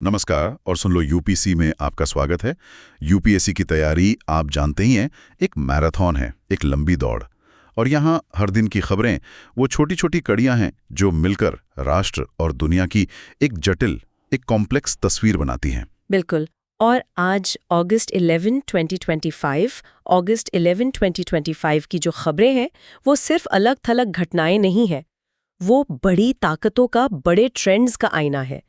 नमस्कार और सुन लो यूपीसी में आपका स्वागत है। यूपीएससी की तैयारी आप जानते ही हैं, एक मैराथन है, एक लंबी दौड़। और यहाँ हर दिन की खबरें वो छोटी छोटी कड़ियाँ हैं जो मिलकर राष्ट्र और दुनिया की एक जटिल, एक कॉम्प्लेक्स तस्वीर बनाती हैं। बिल्कुल। और आज अगस्त 11, 2025 की जो खबरें हैं वो सिर्फ अलग थलग घटनाएं नहीं हैं, वो बड़ी ताकतों का, बड़े ट्रेंड्स का आईना है।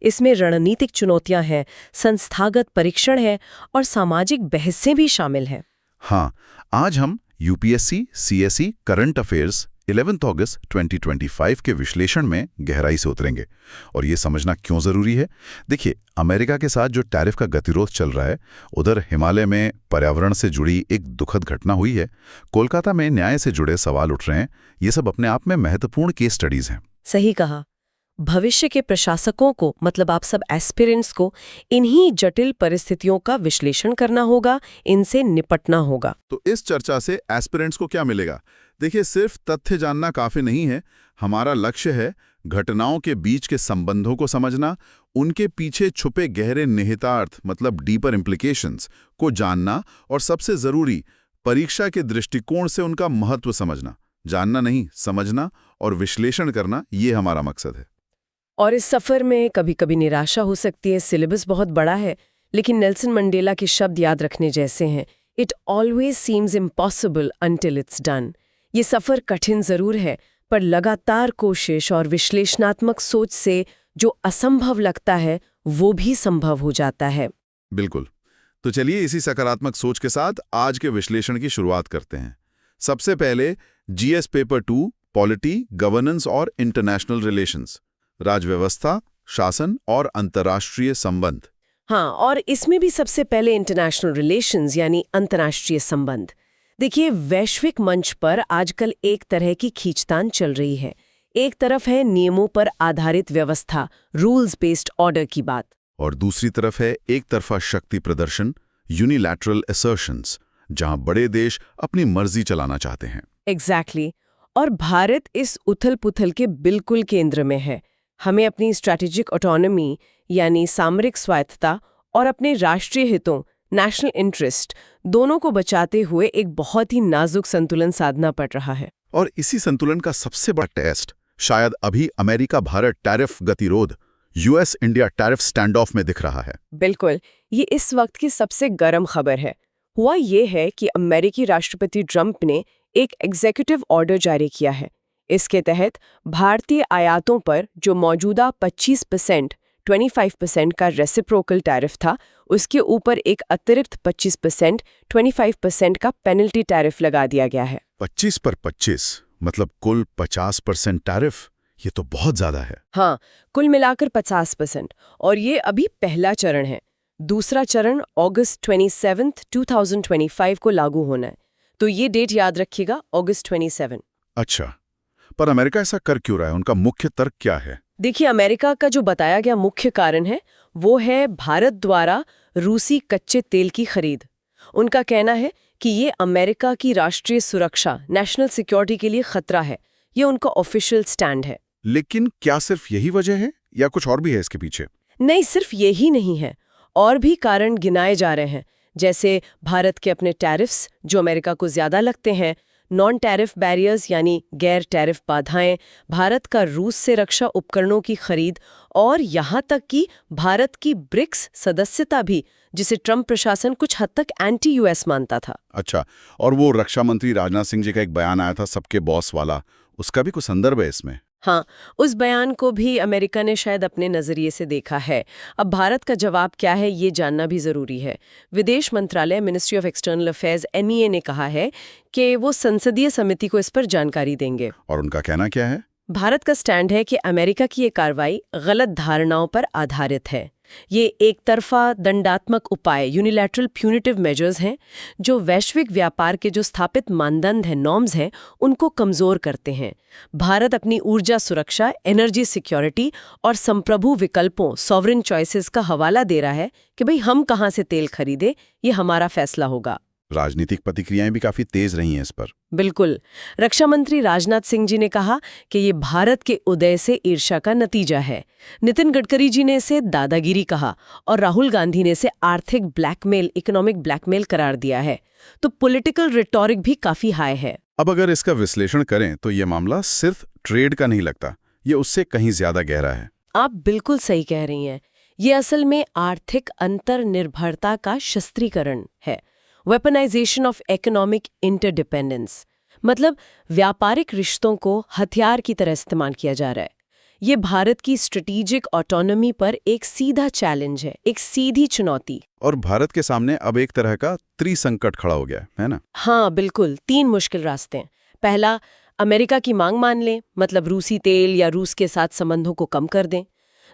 इसमें रणनीतिक चुनौतियां हैं, संस्थागत परीक्षण है और सामाजिक बहसें भी शामिल हैं। हाँ, आज हम यूपीएससी सीएसई करंट अफेयर्स 11 अगस्त 2025 के विश्लेषण में गहराई से उतरेंगे। और ये समझना क्यों ज़रूरी है। देखिए, अमेरिका के साथ जो टैरिफ का गतिरोध चल रहा है, उधर हिमालय में पर्यावरण से जुड़ी एक दुखद घटना हुई है, कोलकाता में न्याय से जुड़े सवाल उठ रहे हैं। ये सब अपने आप में महत्वपूर्ण केस स्टडीज हैं। सही कहा। भविष्य के प्रशासकों को, मतलब आप सब एस्पिरेंट्स को, इन्हीं जटिल परिस्थितियों का विश्लेषण करना होगा, इनसे निपटना होगा। तो इस चर्चा से एस्पिरेंट्स को क्या मिलेगा? देखिए, सिर्फ तथ्य जानना काफी नहीं है। हमारा लक्ष्य है घटनाओं के बीच के संबंधों को समझना, उनके पीछे छुपे गहरे निहितार्थ, मतलब डीपर इम्प्लीकेशंस को जानना, और सबसे जरूरी, परीक्षा के दृष्टिकोण से उनका महत्व समझना। जानना नहीं, समझना और विश्लेषण करना, ये हमारा मकसद है। और इस सफर में कभी कभी निराशा हो सकती है, सिलेबस बहुत बड़ा है, लेकिन नेल्सन मंडेला के शब्द याद रखने जैसे हैं, it always seems impossible until it's done. ये सफर कठिन जरूर है, पर लगातार कोशिश और विश्लेषणात्मक सोच से जो असंभव लगता है वो भी संभव हो जाता है। बिल्कुल। तो चलिए इसी सकारात्मक सोच के साथ आज के विश्लेषण की शुरुआत करते हैं। सबसे पहले जीएस पेपर 2, पॉलिटी, गवर्नेंस और इंटरनेशनल रिलेशंस, राजव्यवस्था, शासन और अंतर्राष्ट्रीय संबंध। हाँ, और इसमें भी सबसे पहले इंटरनेशनल रिलेशंस यानी अंतर्राष्ट्रीय संबंध। देखिए, वैश्विक मंच पर आजकल एक तरह की खींचतान चल रही है। एक तरफ है नियमों पर आधारित व्यवस्था, रूल्स बेस्ड ऑर्डर की बात, और दूसरी तरफ है एक तरफा शक्ति प्रदर्शन, यूनिलैटरल असर्शंस, जहां बड़े देश अपनी मर्जी चलाना चाहते हैं। एग्जैक्टली। और भारत इस उथल-पुथल के बिल्कुल केंद्र में है। हमें अपनी स्ट्रैटेजिक ऑटोनॉमी यानी सामरिक स्वायत्तता और अपने राष्ट्रीय हितों, नेशनल इंटरेस्ट, दोनों को बचाते हुए एक बहुत ही नाजुक संतुलन साधना पड़ रहा है। और इसी संतुलन का सबसे बड़ा टेस्ट शायद अभी अमेरिका भारत टैरिफ गतिरोध, US India tariff stand of में दिख रहा है। बिल्कुल, ये इस वक्त की सबसे गर्म खबर है। हुआ ये है कि अमेरिकी राष्ट्रपति ट्रंप ने एक एग्जीक्यूटिव ऑर्डर जारी किया है। इसके तहत भारतीय आयातों पर जो मौजूदा 25% का रेसिप्रोकल टैरिफ था, उसके ऊपर एक अतिरिक्त 25% का पेनल्टी टैरिफ लगा दिया गया है। 25 पर 25 मतलब कुल 50% टैरिफ। ये तो बहुत ज्यादा है। हाँ, कुल मिलाकर 50%। और ये अभी पहला चरण है। दूसरा चरण अगस्त 27, 2025 को लागू होना है। तो ये डेट याद रखिएगा, अगस्त 27। अच्छा, पर अमेरिका ऐसा कर क्यों रहा है? उनका मुख्य तर्क क्या है? देखिए, अमेरिका का जो बताया गया मुख्य कारण है वो है भारत द्वारा रूसी कच्चे तेल की खरीद। उनका कहना है कि ये अमेरिका की राष्ट्रीय सुरक्षा, नेशनल सिक्योरिटी के लिए खतरा है। ये उनका ऑफिशियल स्टैंड है। लेकिन क्या सिर्फ यही वजह है या कुछ और भी है इसके पीछे? नहीं, सिर्फ यही नहीं है, और भी कारण गिनाए जा रहे हैं, जैसे भारत के अपने टैरिफ्स जो अमेरिका को ज्यादा लगते हैं, नॉन टैरिफ बैरियर्स यानी गैर टैरिफ बाधाएं, भारत का रूस से रक्षा उपकरणों की खरीद, और यहाँ तक कि भारत की ब्रिक्स सदस्यता भी, जिसे ट्रंप प्रशासन कुछ हद तक एंटी यूएस मानता था। अच्छा, और वो रक्षा मंत्री राजनाथ सिंह जी का एक बयान आया था सबके बॉस वाला, उसका भी कुछ संदर्भ है इसमें? हाँ, उस बयान को भी अमेरिका ने शायद अपने नजरिए से देखा है। अब भारत का जवाब क्या है ये जानना भी जरूरी है। विदेश मंत्रालय, ministry of external affairs, MEA ने कहा है कि वो संसदीय समिति को इस पर जानकारी देंगे। और उनका कहना क्या है? भारत का स्टैंड है कि अमेरिका की ये कार्रवाई गलत धारणाओं पर आधारित है। ये एक तरफा दंडात्मक उपाय, यूनिलैटरल प्यूनिटिव मेजर्स हैं, जो वैश्विक व्यापार के जो स्थापित मानदंड हैं, नॉर्म्स हैं, उनको कमजोर करते हैं। भारत अपनी ऊर्जा सुरक्षा, एनर्जी सिक्योरिटी और संप्रभु विकल्पों, सॉवरेन चॉइसेस का हवाला दे रहा है कि भाई हम कहाँ से तेल खरीदे, ये हमारा फैसला होगा। राजनीतिक प्रतिक्रियाएं भी काफी तेज रही हैं इस पर। बिल्कुल। रक्षा मंत्री राजनाथ सिंह जी ने कहा कि ये भारत के उदय से ईर्ष्या का नतीजा है। नितिन गडकरी जी ने इसे दादागिरी कहा और राहुल गांधी ने इसे आर्थिक ब्लैकमेल, इकोनॉमिक ब्लैकमेल करार दिया है। तो पॉलिटिकल रिटॉरिक भी काफी हाई है। अब अगर इसका विश्लेषण करें तो ये मामला सिर्फ ट्रेड का नहीं लगता, ये उससे कहीं ज्यादा गहरा है। आप बिल्कुल सही कह रही हैं। ये असल में आर्थिक अंतर्निर्भरता का शस्त्रीकरण है। वेपनाइजेशन ऑफ इकोनॉमिक इंटरडिपेंडेंस, मतलब व्यापारिक रिश्तों को हथियार की तरह इस्तेमाल किया जा रहा है। ये भारत की स्ट्रेटेजिक ऑटोनॉमी पर एक सीधा चैलेंज है, एक सीधी चुनौती। और भारत के सामने अब एक तरह का त्रिसंकट खड़ा हो गया है ना? हाँ बिल्कुल, 3 मुश्किल रास्ते हैं। पहला, अमेरिका की मांग मान लें, मतलब रूसी तेल या रूस के साथ संबंधों को कम कर दें।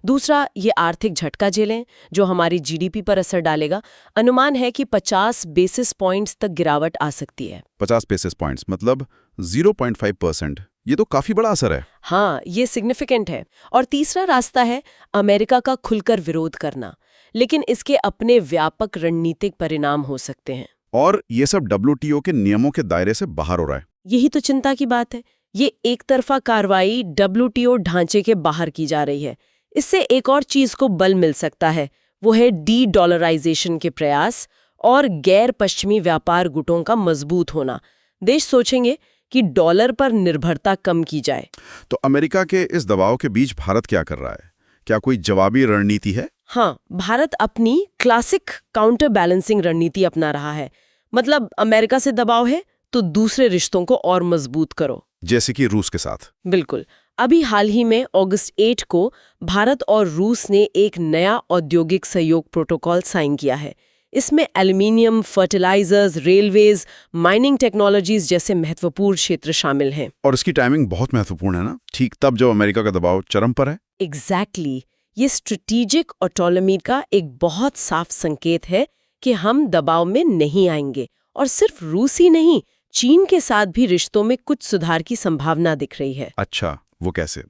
दूसरा, ये आर्थिक झटका झेलें जो हमारी जीडीपी पर असर डालेगा। अनुमान है कि 50 बेसिस पॉइंट्स तक गिरावट आ सकती है। 50 बेसिस पॉइंट्स मतलब 0.5%। ये तो काफी बड़ा असर है। हाँ, ये सिग्निफिकेंट है। और तीसरा रास्ता है अमेरिका का खुलकर विरोध करना, लेकिन इसके अपने व्यापक रणनीतिक परिणाम हो सकते हैं। और ये सब WTO के नियमों के दायरे से बाहर हो रहा है। यही तो चिंता की बात है। ये एक तरफा कार्रवाई WTO ढांचे के बाहर की जा रही है। इससे एक और चीज को बल मिल सकता है, वो है डी-डॉलराइजेशन के प्रयास और गैर पश्चिमी व्यापार गुटों का मजबूत होना। देश सोचेंगे कि डॉलर पर निर्भरता कम की जाए। तो अमेरिका के इस दबाव के बीच भारत क्या कर रहा है? क्या कोई जवाबी रणनीति है? हाँ, भारत अपनी क्लासिक काउंटर बैलेंसिंग रणनीति अपना रहा है। मतलब अमेरिका से दबाव है तो दूसरे रिश्तों को और मजबूत करो, जैसे कि रूस के साथ। बिल्कुल। अभी हाल ही में अगस्त 8 को भारत और रूस ने एक नया औद्योगिक सहयोग प्रोटोकॉल साइन किया है। इसमें aluminium, fertilisers, railways, mining technologies जैसे महत्वपूर्ण क्षेत्र शामिल हैं। और इसकी टाइमिंग बहुत महत्वपूर्ण है ना, ठीक तब जब अमेरिका का दबाव चरम पर है। एग्जैक्टली। ये स्ट्रेटेजिक ऑटोनॉमी का एक बहुत साफ संकेत है कि हम दबाव में नहीं आएंगे। और सिर्फ रूस ही नहीं, चीन के साथ भी रिश्तों में कुछ सुधार की संभावना दिख रही है। अच्छा, वो कैसे?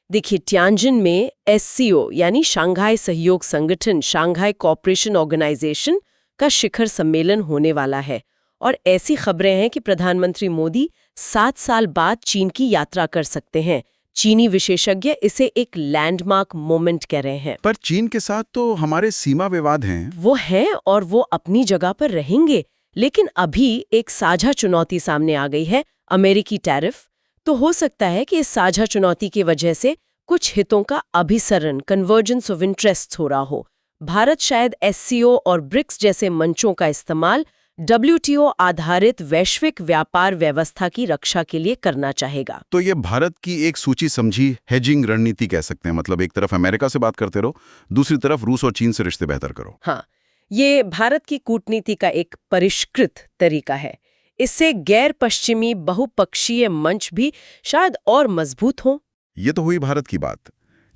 देखिए, तियानजिन में SCO यानी शंघाई सहयोग संगठन, शंघाई कोऑपरेशन ऑर्गेनाइजेशन का शिखर सम्मेलन होने वाला है। और ऐसी खबरें हैं कि प्रधानमंत्री मोदी 7 साल बाद चीन की यात्रा कर सकते हैं। चीनी विशेषज्ञ इसे एक लैंडमार्क मोमेंट कह रहे हैं। पर चीन के साथ तो हमारे सीमा विवाद हैं। वो हैं और वो अपनी जगह पर रहेंगे, लेकिन अभी एक साझा चुनौती सामने आ गई है, अमेरिकी टैरिफ। तो हो सकता है कि इस साझा चुनौती की वजह से कुछ हितों का अभिसरण, कन्वर्जेंस ऑफ इंटरेस्ट्स हो रहा हो। भारत शायद SCO और ब्रिक्स जैसे मंचों का इस्तेमाल WTO आधारित वैश्विक व्यापार व्यवस्था की रक्षा के लिए करना चाहेगा। तो ये भारत की एक सूची समझी हेजिंग रणनीति कह सकते हैं। मतलब एक तरफ अमेरिका से बात करते रहो, दूसरी तरफ रूस और चीन से रिश्ते बेहतर करो। हाँ, ये भारत की कूटनीति का एक परिष्कृत तरीका है। इससे गैर पश्चिमी बहुपक्षीय मंच भी शायद और मजबूत हों। ये तो हुई भारत की बात,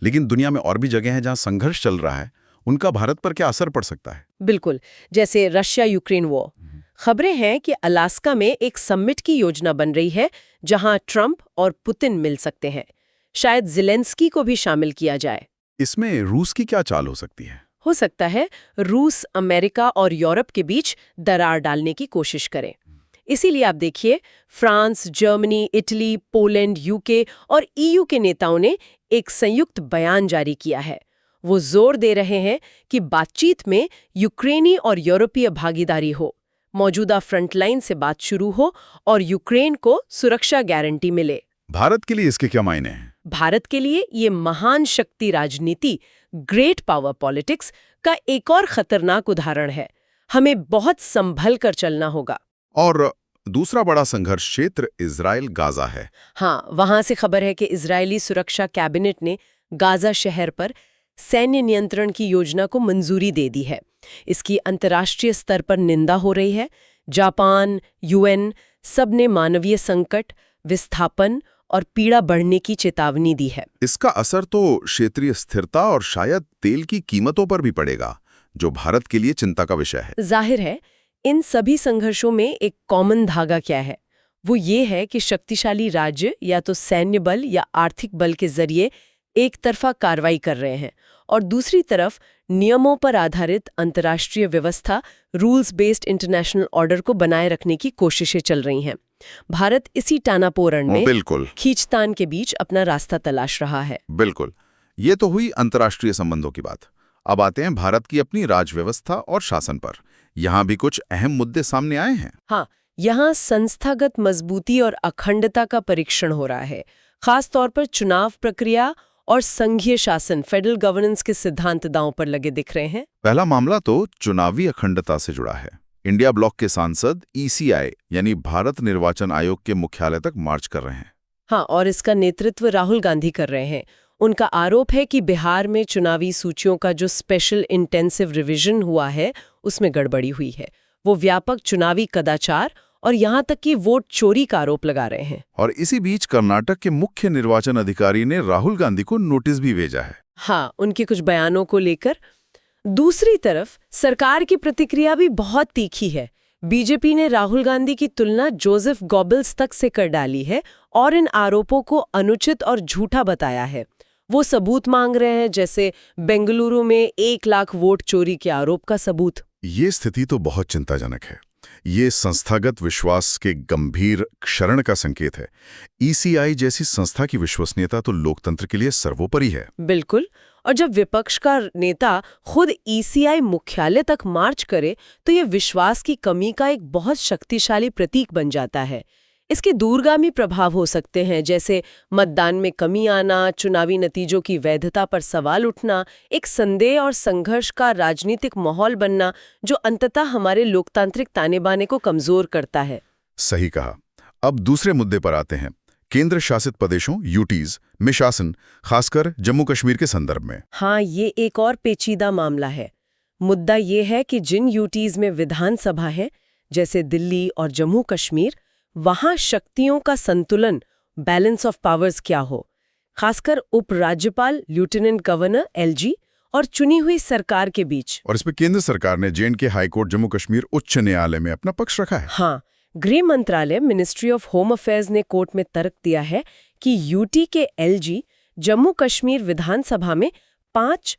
लेकिन दुनिया में और भी जगह हैं जहां संघर्ष चल रहा है। उनका भारत पर क्या असर पड़ सकता है? बिल्कुल, जैसे रशिया यूक्रेन वॉर। खबरें हैं कि अलास्का में एक समिट की योजना बन रही है जहां ट्रंप और पुतिन मिल सकते हैं। शायद ज़ेलेंस्की को भी शामिल किया जाए। इसमें रूस की क्या चाल हो सकती है? हो सकता है रूस अमेरिका और यूरोप के बीच दरार डालने की कोशिश करे। इसीलिए आप देखिए, France, Germany, Italy, Poland, UK और EU के नेताओं ने एक संयुक्त बयान जारी किया है। वो जोर दे रहे हैं कि बातचीत में यूक्रेनी और यूरोपीय भागीदारी हो, मौजूदा फ्रंटलाइन से बात शुरू हो और यूक्रेन को सुरक्षा गारंटी मिले। भारत के लिए इसके क्या मायने हैं? भारत के लिए ये महान शक्ति राजनीति, ग्रेट पावर पॉलिटिक्स का एक और खतरनाक उदाहरण है। हमें बहुत संभल कर चलना होगा। और दूसरा बड़ा संघर्ष क्षेत्र इजराइल गाजा है। हाँ, वहां से खबर है कि इजरायली सुरक्षा कैबिनेट ने गाजा शहर पर सैन्य नियंत्रण की योजना को मंजूरी दे दी है। इसकी अंतर्राष्ट्रीय स्तर पर निंदा हो रही है। जापान, UN सब ने मानवीय संकट, विस्थापन और पीड़ा बढ़ने की चेतावनी दी है। इसका असर तो क्षेत्रीय स्थिरता और शायद तेल की कीमतों पर भी पड़ेगा, जो भारत के लिए चिंता का विषय है। जाहिर है, इन सभी संघर्षों में एक कॉमन धागा क्या है? वो ये है कि शक्तिशाली राज्य या तो सैन्य बल या आर्थिक बल के जरिए एक तरफा कार्रवाई कर रहे हैं और दूसरी तरफ नियमों पर आधारित अंतर्राष्ट्रीय व्यवस्था, रूल्स बेस्ड इंटरनेशनल ऑर्डर को बनाए रखने की कोशिशें चल रही हैं। भारत इसी टानापोरण में बिल्कुल खींचतान के बीच अपना रास्ता तलाश रहा है। बिल्कुल। ये तो हुई अंतर्राष्ट्रीय संबंधों की बात। अब आते हैं भारत की अपनी राजव्यवस्था और शासन पर। यहाँ भी कुछ अहम मुद्दे सामने आए हैं। हाँ, यहाँ संस्थागत मजबूती और अखंडता का परीक्षण हो रहा है। खास तौर पर चुनाव प्रक्रिया और संघीय शासन, फेडरल गवर्नेंस के सिद्धांत दांव पर लगे दिख रहे हैं। पहला मामला तो चुनावी अखंडता से जुड़ा है। इंडिया ब्लॉक के सांसद ECI यानी भारत निर्वाचन आयोग के मुख्यालय तक मार्च कर रहे हैं। हाँ, और इसका नेतृत्व राहुल गांधी कर रहे हैं। उनका आरोप है कि बिहार में चुनावी सूचियों का जो स्पेशल इंटेंसिव रिवीजन हुआ है उसमें गड़बड़ी हुई है। वो व्यापक चुनावी कदाचार और यहाँ तक कि वोट चोरी का आरोप लगा रहे हैं। और इसी बीच कर्नाटक के मुख्य निर्वाचन अधिकारी ने राहुल गांधी को नोटिस भी भेजा है। हाँ, उनके कुछ बयानों को लेकर। दूसरी तरफ सरकार की प्रतिक्रिया भी बहुत तीखी है। बीजेपी ने राहुल गांधी की तुलना जोसेफ गॉबल्स तक से कर डाली है और इन आरोपों को अनुचित और झूठा बताया है। वो सबूत मांग रहे हैं, जैसे बेंगलुरु में 1 लाख वोट चोरी के आरोप का सबूत। ये स्थिति तो बहुत चिंताजनक है। ये संस्थागत विश्वास के गंभीर क्षरण का संकेत है। ECI जैसी संस्था की विश्वसनीयता तो लोकतंत्र के लिए सर्वोपरि है। बिल्कुल। और जब विपक्ष का नेता खुद ECI मुख्यालय तक मार्च करे तो ये विश्वास की कमी का एक बहुत शक्तिशाली प्रतीक बन जाता है। इसके दूरगामी प्रभाव हो सकते हैं, जैसे मतदान में कमी आना, चुनावी नतीजों की वैधता पर सवाल उठना, एक संदेह और संघर्ष का राजनीतिक माहौल बनना जो अंततः हमारे लोकतांत्रिक ताने-बाने को कमजोर करता है। सही कहा। अब दूसरे मुद्दे पर आते हैं। केंद्र शासित प्रदेशों UTs में शासन, खासकर जम्मू कश्मीर के संदर्भ में। हाँ, ये एक और पेचीदा मामला है। मुद्दा ये है कि जिन UTs में विधानसभा है, जैसे दिल्ली और जम्मू कश्मीर, वहां शक्तियों का संतुलन, बैलेंस ऑफ पावर्स क्या हो, खासकर उपराज्यपाल, लेफ्टिनेंट गवर्नर LG और चुनी हुई सरकार के बीच। और इस पे केंद्र सरकार ने J&K हाईकोर्ट, जम्मू कश्मीर उच्च न्यायालय में अपना पक्ष रखा है। हाँ, गृह मंत्रालय, मिनिस्ट्री ऑफ होम अफेयर्स ने कोर्ट में तर्क दिया है कि UT के LG जम्मू कश्मीर विधानसभा में 5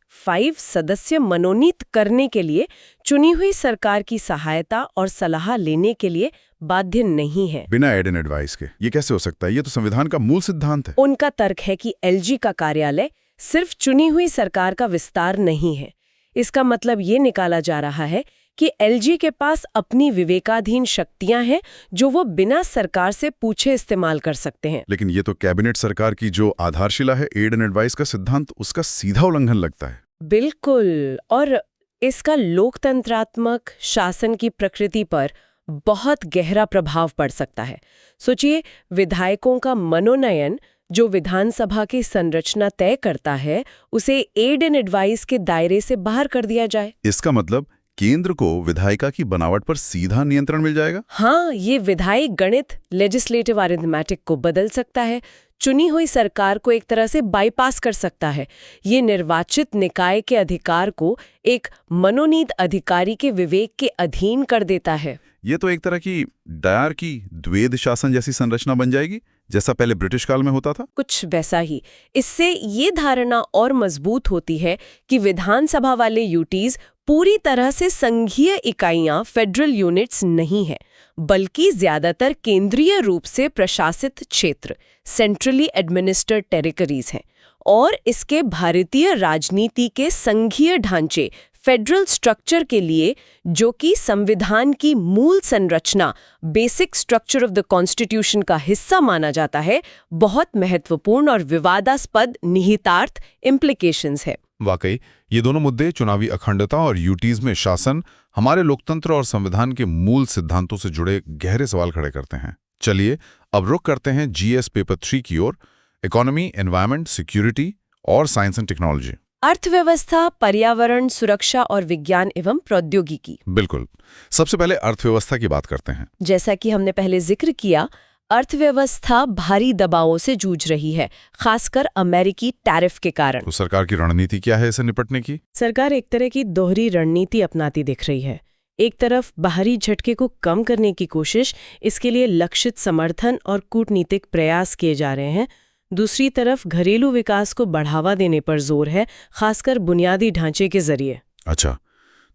सदस्य मनोनीत करने के लिए चुनी हुई सरकार की सहायता और सलाह लेने के लिए बाध्य नहीं है। बिना एड एंड एडवाइस के ये कैसे हो सकता है? ये तो संविधान का मूल सिद्धांत है। उनका तर्क है कि LG का कार्यालय सिर्फ चुनी हुई सरकार का विस्तार नहीं है। इसका मतलब ये निकाला जा रहा है कि LG के पास अपनी विवेकाधीन शक्तियां हैं जो वो बिना सरकार से पूछे इस्तेमाल कर सकते हैं। लेकिन ये तो कैबिनेट सरकार की जो आधारशिला है, एड एंड एडवाइस का सिद्धांत, उसका सीधा उल्लंघन लगता है। बिल्कुल। और इसका लोकतंत्रात्मक शासन की प्रकृति पर बहुत गहरा प्रभाव पड़ सकता है। सोचिए, विधायकों का मनोनयन जो विधानसभा की संरचना तय करता है, उसे एड एंड एडवाइस के दायरे से बाहर कर दिया जाए। इसका मतलब केंद्र को विधायिका की बनावट पर सीधा नियंत्रण मिल जाएगा। हाँ, ये विधायक गणित, लेजिस्लेटिव अरिथमेटिक को बदल सकता है, चुनी हुई सरकार को एक तरह से बाईपास कर सकता है। ये निर्वाचित निकाय के अधिकार को एक मनोनीत अधिकारी के विवेक के अधीन कर देता है। ये तो एक तरह की डायर की द्वैध शासन जैसी संरचना बन जाएगी, जैसा पहले ब्रिटिश काल में होता था। कुछ वैसा ही। इससे ये धारणा और मजबूत होती है कि विधानसभा वाले UTs पूरी तरह से संघीय इकाइयां, फेडरल यूनिट्स नहीं है, बल्कि ज्यादातर केंद्रीय रूप से प्रशासित क्षेत्र, सेंट्रली एडमिनिस्टर्ड टेरिटरीज हैं। और इसके भारतीय राजनीति के संघीय ढांचे, फेडरल स्ट्रक्चर के लिए, जो कि संविधान की मूल संरचना, basic structure of the constitution का हिस्सा माना जाता है, बहुत महत्वपूर्ण और विवादास्पद निहितार्थ इम्प्लीकेशंस है। वाकई ये दोनों मुद्दे, चुनावी अखंडता और UTs में शासन, हमारे लोकतंत्र और संविधान के मूल सिद्धांतों से जुड़े गहरे सवाल खड़े करते हैं। चलिए अब रुख करते हैं GS पेपर 3 की ओर, इकोनॉमी, एनवायरनमेंट, सिक्योरिटी और साइंस एंड टेक्नोलॉजी। अर्थव्यवस्था, पर्यावरण, सुरक्षा और विज्ञान एवं प्रौद्योगिकी। बिल्कुल। सबसे पहले अर्थव्यवस्था की बात करते हैं। जैसा कि हमने पहले जिक्र किया, अर्थव्यवस्था भारी दबावों से जूझ रही है, खासकर अमेरिकी टैरिफ के कारण। तो सरकार की रणनीति क्या है इसे निपटने की? सरकार एक तरह की दोहरी रणनीति अपनाती दिख रही है। एक तरफ बाहरी झटके को कम करने की कोशिश, इसके लिए लक्षित समर्थन और कूटनीतिक प्रयास किए जा रहे हैं। दूसरी तरफ घरेलू विकास को बढ़ावा देने पर जोर है, खासकर बुनियादी ढांचे के जरिए। अच्छा,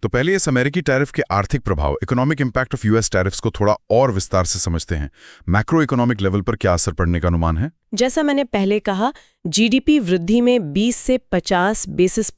तो पहले इस अमेरिकी टैरिफ के आर्थिक प्रभाव, economic impact of US tariffs को थोड़ा और विस्तार से समझते हैं। मैक्रो इकोनॉमिक लेवल पर क्या असर पड़ने का अनुमान है? जैसा मैंने पहले कहा, जीडीपी वृद्धि में 20 से 50 बेसिस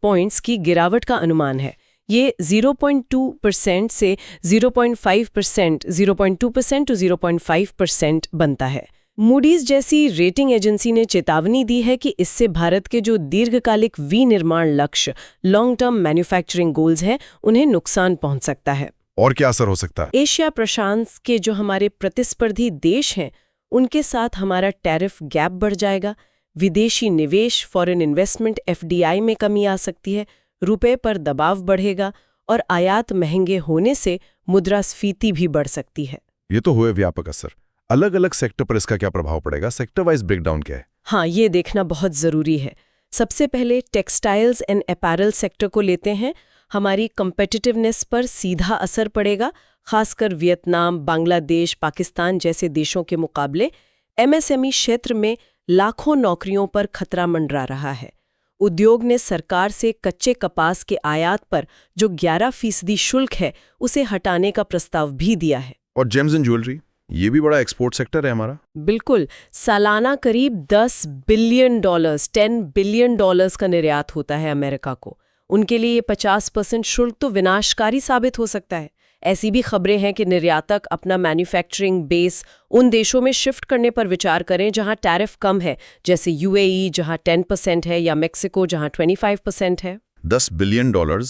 पॉइंट्स की गिरावट का अनुमान है। ये 0.2% से 0.5%, 0.2% to 0.5% बनता है। मूडीज जैसी रेटिंग एजेंसी ने चेतावनी दी है कि इससे भारत के जो दीर्घकालिक विनिर्माण लक्ष्य, लॉन्ग टर्म मैन्युफैक्चरिंग गोल्स हैं, उन्हें नुकसान पहुंच सकता है। और क्या असर हो सकता है? एशिया प्रशांत के जो हमारे प्रतिस्पर्धी देश हैं, उनके साथ हमारा टैरिफ गैप बढ़ जाएगा। विदेशी निवेश, फॉरेन इन्वेस्टमेंट, FDI में कमी आ सकती है। रुपए पर दबाव बढ़ेगा और आयात महंगे होने से मुद्रास्फीति भी बढ़ सकती है। ये तो हुए व्यापक असर। अलग अलग सेक्टर पर इसका क्या प्रभाव पड़ेगा? सेक्टर वाइज ब्रेकडाउन क्या है? हाँ, ये देखना बहुत जरूरी है। सबसे पहले टेक्सटाइल्स एंड अपैरल सेक्टर को लेते हैं। हमारी कम्पिटिटिवनेस पर सीधा असर पड़ेगा, खासकर वियतनाम, बांग्लादेश, पाकिस्तान जैसे देशों के मुकाबले। MSME क्षेत्र में लाखों नौकरियों पर खतरा मंडरा रहा है। उद्योग ने सरकार से कच्चे कपास के आयात पर जो 11% शुल्क है, उसे हटाने का प्रस्ताव भी दिया है। और जेम्स एंड ज्वेलरी, ये भी बड़ा एक्सपोर्ट सेक्टर है हमारा। बिल्कुल, सालाना करीब $10 बिलियन, $10 बिलियन का निर्यात होता है अमेरिका को। उनके लिए 50% शुल्क तो विनाशकारी साबित हो सकता है। ऐसी भी खबरें हैं कि निर्यातक अपना मैन्युफैक्चरिंग बेस उन देशों में शिफ्ट करने पर विचार करें जहां टैरिफ कम है, जैसे UAE जहां 10% है, या मेक्सिको जहां 25% है। $10 बिलियन,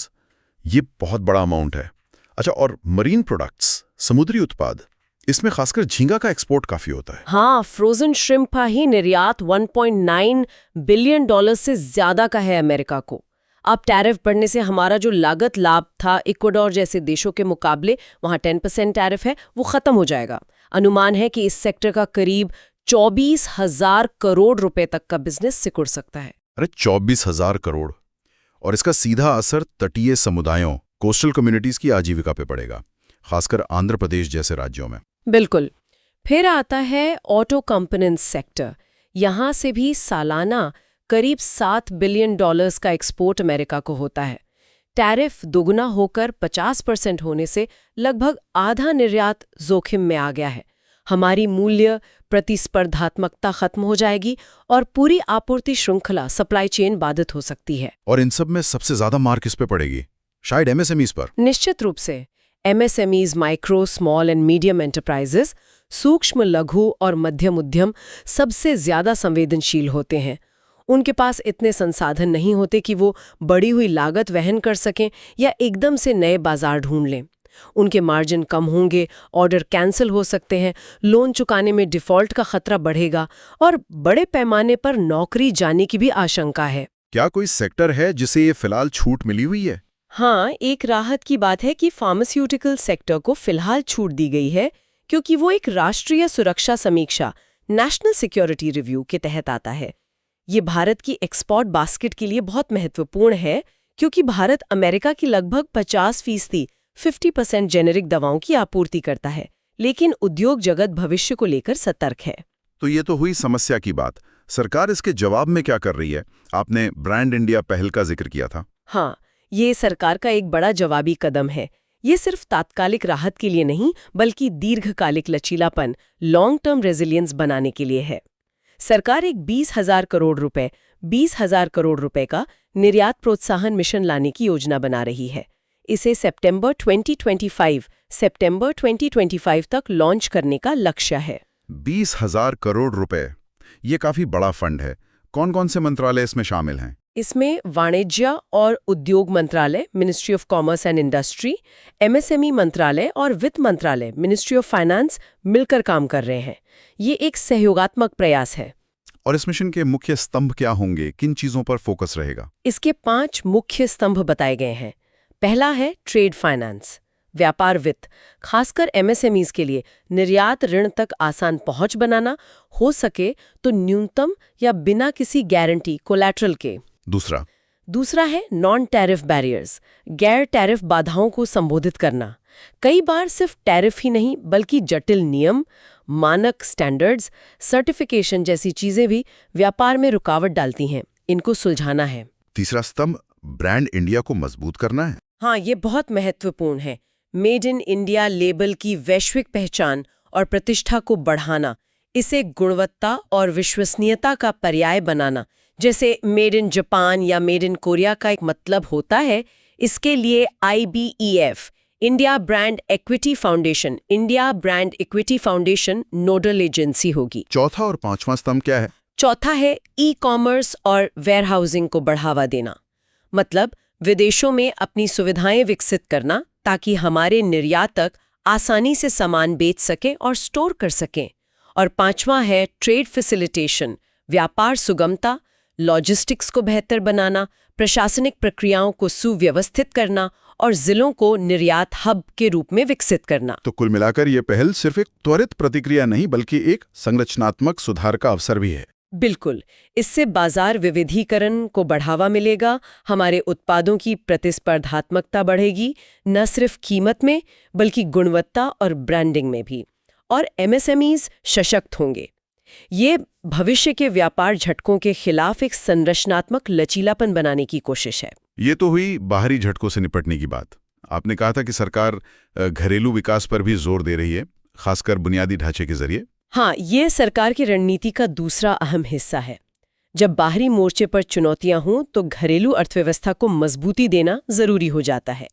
ये बहुत बड़ा अमाउंट है। अच्छा, और मरीन प्रोडक्ट्स, समुद्री उत्पाद, इसमें खासकर झींगा का एक्सपोर्ट काफी होता है। हाँ, फ्रोजन श्रिम्प का ही निर्यात $1.9 बिलियन से ज्यादा का है अमेरिका को। अब टैरिफ बढ़ने से हमारा जो लागत लाभ था इक्वाडोर जैसे देशों के मुकाबले, वहां 10% टैरिफ है, वो खत्म हो जाएगा। अनुमान है कि इस सेक्टर का करीब 24,000 करोड़ रुपए तक का बिजनेस सिकुड़ सकता है। अरे 24,000 करोड़! और इसका सीधा असर तटीय समुदायों, कोस्टल कम्युनिटीज की आजीविका पे पड़ेगा, खासकर आंध्र प्रदेश जैसे राज्यों में। बिल्कुल। फिर आता है ऑटो कंपोनेंट्स सेक्टर। यहां से भी सालाना करीब $7 बिलियन का एक्सपोर्ट अमेरिका को होता है। टैरिफ दोगुना होकर 50% होने से लगभग आधा निर्यात जोखिम में आ गया है। हमारी मूल्य प्रतिस्पर्धात्मकता खत्म हो जाएगी और पूरी आपूर्ति श्रृंखला, सप्लाई चेन बाधित हो सकती है। और इन सब में सबसे ज्यादा मार किस पे पड़ेगी? शायद MSMEs पर। निश्चित रूप से MSMEs, micro, small and medium enterprises, सूक्ष्म, लघु और मध्यम उद्यम सबसे ज्यादा संवेदनशील होते हैं। उनके पास इतने संसाधन नहीं होते कि वो बढ़ी हुई लागत वहन कर सकें या एकदम से नए बाजार ढूंढ लें। उनके मार्जिन कम होंगे, ऑर्डर कैंसिल हो सकते हैं, लोन चुकाने में डिफॉल्ट का खतरा बढ़ेगा और बड़े पैमाने पर नौकरी जाने की भी आशंका है। क्या कोई सेक्टर है जिसे ये फिलहाल छूट मिली हुई है? हाँ, एक राहत की बात है कि फार्मास्यूटिकल सेक्टर को फिलहाल छूट दी गई है, क्योंकि वो एक राष्ट्रीय सुरक्षा समीक्षा, नेशनल सिक्योरिटी रिव्यू के तहत आता है। ये भारत की एक्सपोर्ट बास्केट के लिए बहुत महत्वपूर्ण है, क्योंकि भारत अमेरिका की लगभग 50% जेनेरिक दवाओं की आपूर्ति करता है, लेकिन उद्योग जगत भविष्य को लेकर सतर्क है। तो ये तो हुई समस्या की बात। सरकार इसके जवाब में क्या कर रही है? आपने ब्रांड इंडिया पहल का जिक्र किया था। हाँ, ये सरकार का एक बड़ा जवाबी कदम है। ये सिर्फ तात्कालिक राहत के लिए नहीं, बल्कि दीर्घकालिक लचीलापन, लॉन्ग टर्म रेजिलियंस बनाने के लिए है। सरकार एक 20,000 करोड़ रुपए का निर्यात प्रोत्साहन मिशन लाने की योजना बना रही है। इसे सितंबर 2025 तक लॉन्च करने का लक्ष्य है। 20,000 करोड़ रुपए, ये काफी बड़ा फंड है। कौन कौन से मंत्रालय इसमें शामिल हैं? इसमें वाणिज्य और उद्योग मंत्रालय, ministry of commerce and industry, MSME मंत्रालय और वित्त मंत्रालय, मिनिस्ट्री ऑफ फाइनेंस मिलकर काम कर रहे हैं। ये एक सहयोगात्मक प्रयास है। और इस मिशन के मुख्य स्तंभ क्या होंगे? किन चीजों पर फोकस रहेगा? इसके 5 मुख्य स्तंभ बताए गए हैं। पहला है ट्रेड फाइनेंस, व्यापार वित्त, खासकर MSMEs के लिए निर्यात ऋण तक आसान पहुंच बनाना, हो सके तो न्यूनतम या बिना किसी गारंटी कोलैटरल के। दूसरा है नॉन टैरिफ बैरियर्स, गैर टैरिफ बाधाओं को संबोधित करना। कई बार सिर्फ टैरिफ ही नहीं, बल्कि जटिल नियम, मानक स्टैंडर्ड्स, सर्टिफिकेशन जैसी चीजें भी व्यापार में रुकावट डालती हैं। इनको सुलझाना है। तीसरा स्तंभ ब्रांड इंडिया को मजबूत करना है। हाँ, ये बहुत महत्वपूर्ण है। मेड इन इंडिया लेबल की वैश्विक पहचान और प्रतिष्ठा को बढ़ाना, इसे गुणवत्ता और विश्वसनीयता का पर्याय बनाना, जैसे मेड इन जापान या मेड इन कोरिया का एक मतलब होता है। इसके लिए IBEF India brand equity foundation nodal agency होगी। चौथा और पांचवा स्तंभ क्या है? चौथा है ई-कॉमर्स और वेयरहाउसिंग को बढ़ावा देना, मतलब विदेशों में अपनी सुविधाएं विकसित करना ताकि हमारे निर्यातक आसानी से सामान बेच सकें और स्टोर कर सकें। और पांचवा है ट्रेड फैसिलिटेशन, व्यापार सुगमता, लॉजिस्टिक्स को बेहतर बनाना, प्रशासनिक प्रक्रियाओं को सुव्यवस्थित करना और जिलों को निर्यात हब के रूप में विकसित करना। तो कुल मिलाकर ये पहल सिर्फ एक त्वरित प्रतिक्रिया नहीं बल्कि एक संरचनात्मक सुधार का अवसर भी है। बिल्कुल, इससे बाजार विविधीकरण को बढ़ावा मिलेगा, हमारे उत्पादों की प्रतिस्पर्धात्मकता बढ़ेगी, न सिर्फ कीमत में बल्कि गुणवत्ता और ब्रांडिंग में भी, और MSMEs सशक्त होंगे। ये भविष्य के व्यापार झटकों के खिलाफ एक संरचनात्मक लचीलापन बनाने की कोशिश है। ये तो हुई बाहरी झटकों से निपटने की बात। आपने कहा था कि सरकार घरेलू विकास पर भी जोर दे रही है, खासकर बुनियादी ढांचे के जरिए। हाँ, ये सरकार की रणनीति का दूसरा अहम हिस्सा है। जब बाहरी मोर्चे पर चुनौतियां हों तो घरेलू अर्थव्यवस्था को मजबूती देना जरूरी हो जाता है।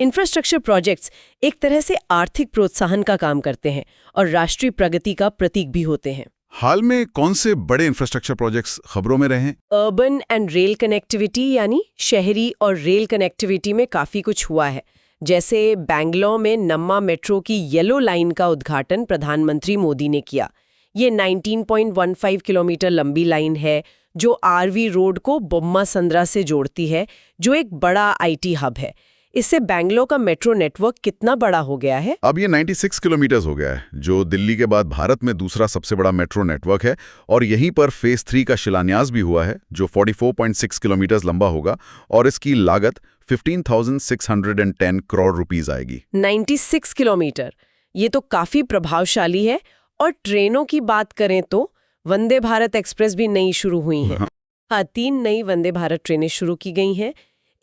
इंफ्रास्ट्रक्चर प्रोजेक्ट्स एक तरह से आर्थिक प्रोत्साहन का काम करते हैं और राष्ट्रीय प्रगति का प्रतीक भी होते हैं। हाल में कौन से बड़े इंफ्रास्ट्रक्चर प्रोजेक्ट्स खबरों में रहे हैं? अर्बन एंड रेल कनेक्टिविटी यानी शहरी और रेल कनेक्टिविटी में काफी कुछ हुआ है। जैसे बेंगलोर में नम्मा मेट्रो की येलो लाइन का उद्घाटन प्रधानमंत्री मोदी ने किया। ये 19.15 किलोमीटर लंबी लाइन है जो RV रोड को बोम्मा संद्रा से जोड़ती है, जो एक बड़ा IT हब है। इससे बेंगलोर का मेट्रो नेटवर्क कितना बड़ा हो गया है? अब ये 96 किलोमीटर हो गया है, जो दिल्ली के बाद भारत में दूसरा सबसे बड़ा मेट्रो नेटवर्क है। और यहीं पर फेज 3 का शिलान्यास भी हुआ है, जो 44.6 किलोमीटर लंबा होगा और इसकी लागत 15,610 करोड़ रुपीस आएगी। 96 किलोमीटर, ये तो काफी प्रभावशाली है। और ट्रेनों की बात करें तो वंदे भारत एक्सप्रेस भी नई शुरू हुई है। हाँ, 3 नई वंदे भारत ट्रेनें शुरू की गई हैं।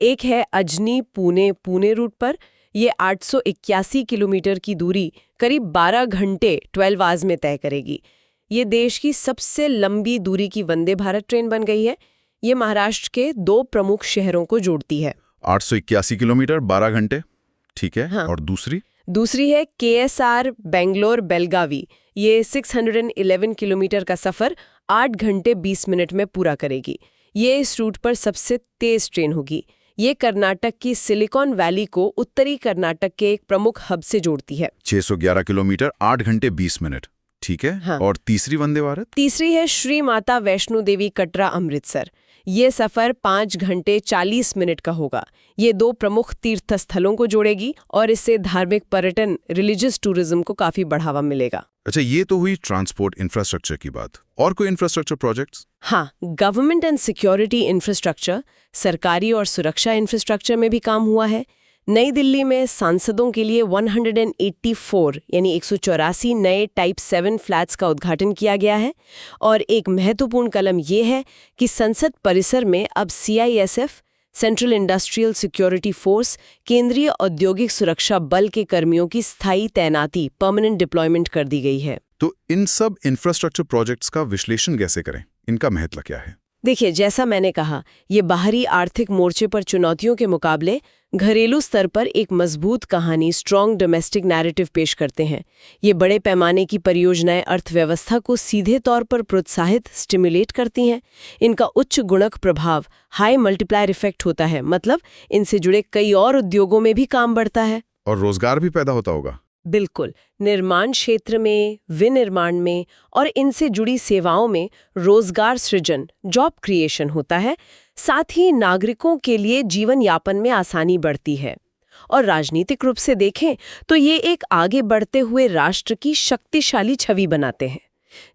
एक है अजनी पुणे रूट पर, ये 881 किलोमीटर की दूरी करीब 12 घंटे 12 आवर्स में तय करेगी। ये देश की सबसे लंबी दूरी की वंदे भारत ट्रेन बन गई है। ये महाराष्ट्र के 2 प्रमुख शहरों को जोड़ती है। 881 किलोमीटर 12 घंटे, ठीक है। हाँ। और दूसरी है KSR बेंगलोर बेलगावी। ये 611 किलोमीटर का सफर 8 घंटे 20 मिनट में पूरा करेगी। ये इस रूट पर सबसे तेज ट्रेन होगी। ये कर्नाटक की सिलिकॉन वैली को उत्तरी कर्नाटक के एक प्रमुख हब से जोड़ती है। 611 किलोमीटर 8 घंटे 20 मिनट, ठीक है। हाँ। और तीसरी वंदे भारत? तीसरी है श्री माता वैष्णो देवी कटरा अमृतसर। ये सफर 5 घंटे 40 मिनट का होगा। ये 2 प्रमुख तीर्थ स्थलों को जोड़ेगी और इससे धार्मिक पर्यटन, रिलीजियस टूरिज्म को काफी बढ़ावा मिलेगा। अच्छा, ये तो हुई ट्रांसपोर्ट इंफ्रास्ट्रक्चर की बात। और कोई इंफ्रास्ट्रक्चर प्रोजेक्ट्स? हाँ, गवर्नमेंट एंड सिक्योरिटी इंफ्रास्ट्रक्चर, सरकारी और सुरक्षा इंफ्रास्ट्रक्चर में भी काम हुआ है। नई दिल्ली में सांसदों के लिए 184 यानी 184 नए टाइप 7 फ्लैट्स का उद्घाटन किया गया है। और एक महत्वपूर्ण कदम ये है कि संसद परिसर में अब CISF, central industrial security force, केंद्रीय औद्योगिक सुरक्षा बल के कर्मियों की स्थायी तैनाती, परमानेंट डिप्लॉयमेंट कर दी गई है। तो इन सब इंफ्रास्ट्रक्चर प्रोजेक्ट्स का विश्लेषण कैसे करें? इनका महत्व क्या है? देखिए, जैसा मैंने कहा, ये बाहरी आर्थिक मोर्चे पर चुनौतियों के मुकाबले घरेलू स्तर पर एक मजबूत कहानी, स्ट्रॉन्ग डोमेस्टिक नैरेटिव पेश करते हैं। ये बड़े पैमाने की परियोजनाएं अर्थव्यवस्था को सीधे तौर पर प्रोत्साहित, स्टिमुलेट करती हैं। इनका उच्च गुणक प्रभाव, हाई मल्टीप्लायर इफेक्ट होता है, मतलब इनसे जुड़े कई और उद्योगों में भी काम बढ़ता है और रोजगार भी पैदा होता होगा। बिल्कुल, निर्माण क्षेत्र में, विनिर्माण में और इनसे जुड़ी सेवाओं में रोजगार सृजन, जॉब क्रिएशन होता है। साथ ही नागरिकों के लिए जीवन यापन में आसानी बढ़ती है। और राजनीतिक रूप से देखें तो ये एक आगे बढ़ते हुए राष्ट्र की शक्तिशाली छवि बनाते हैं।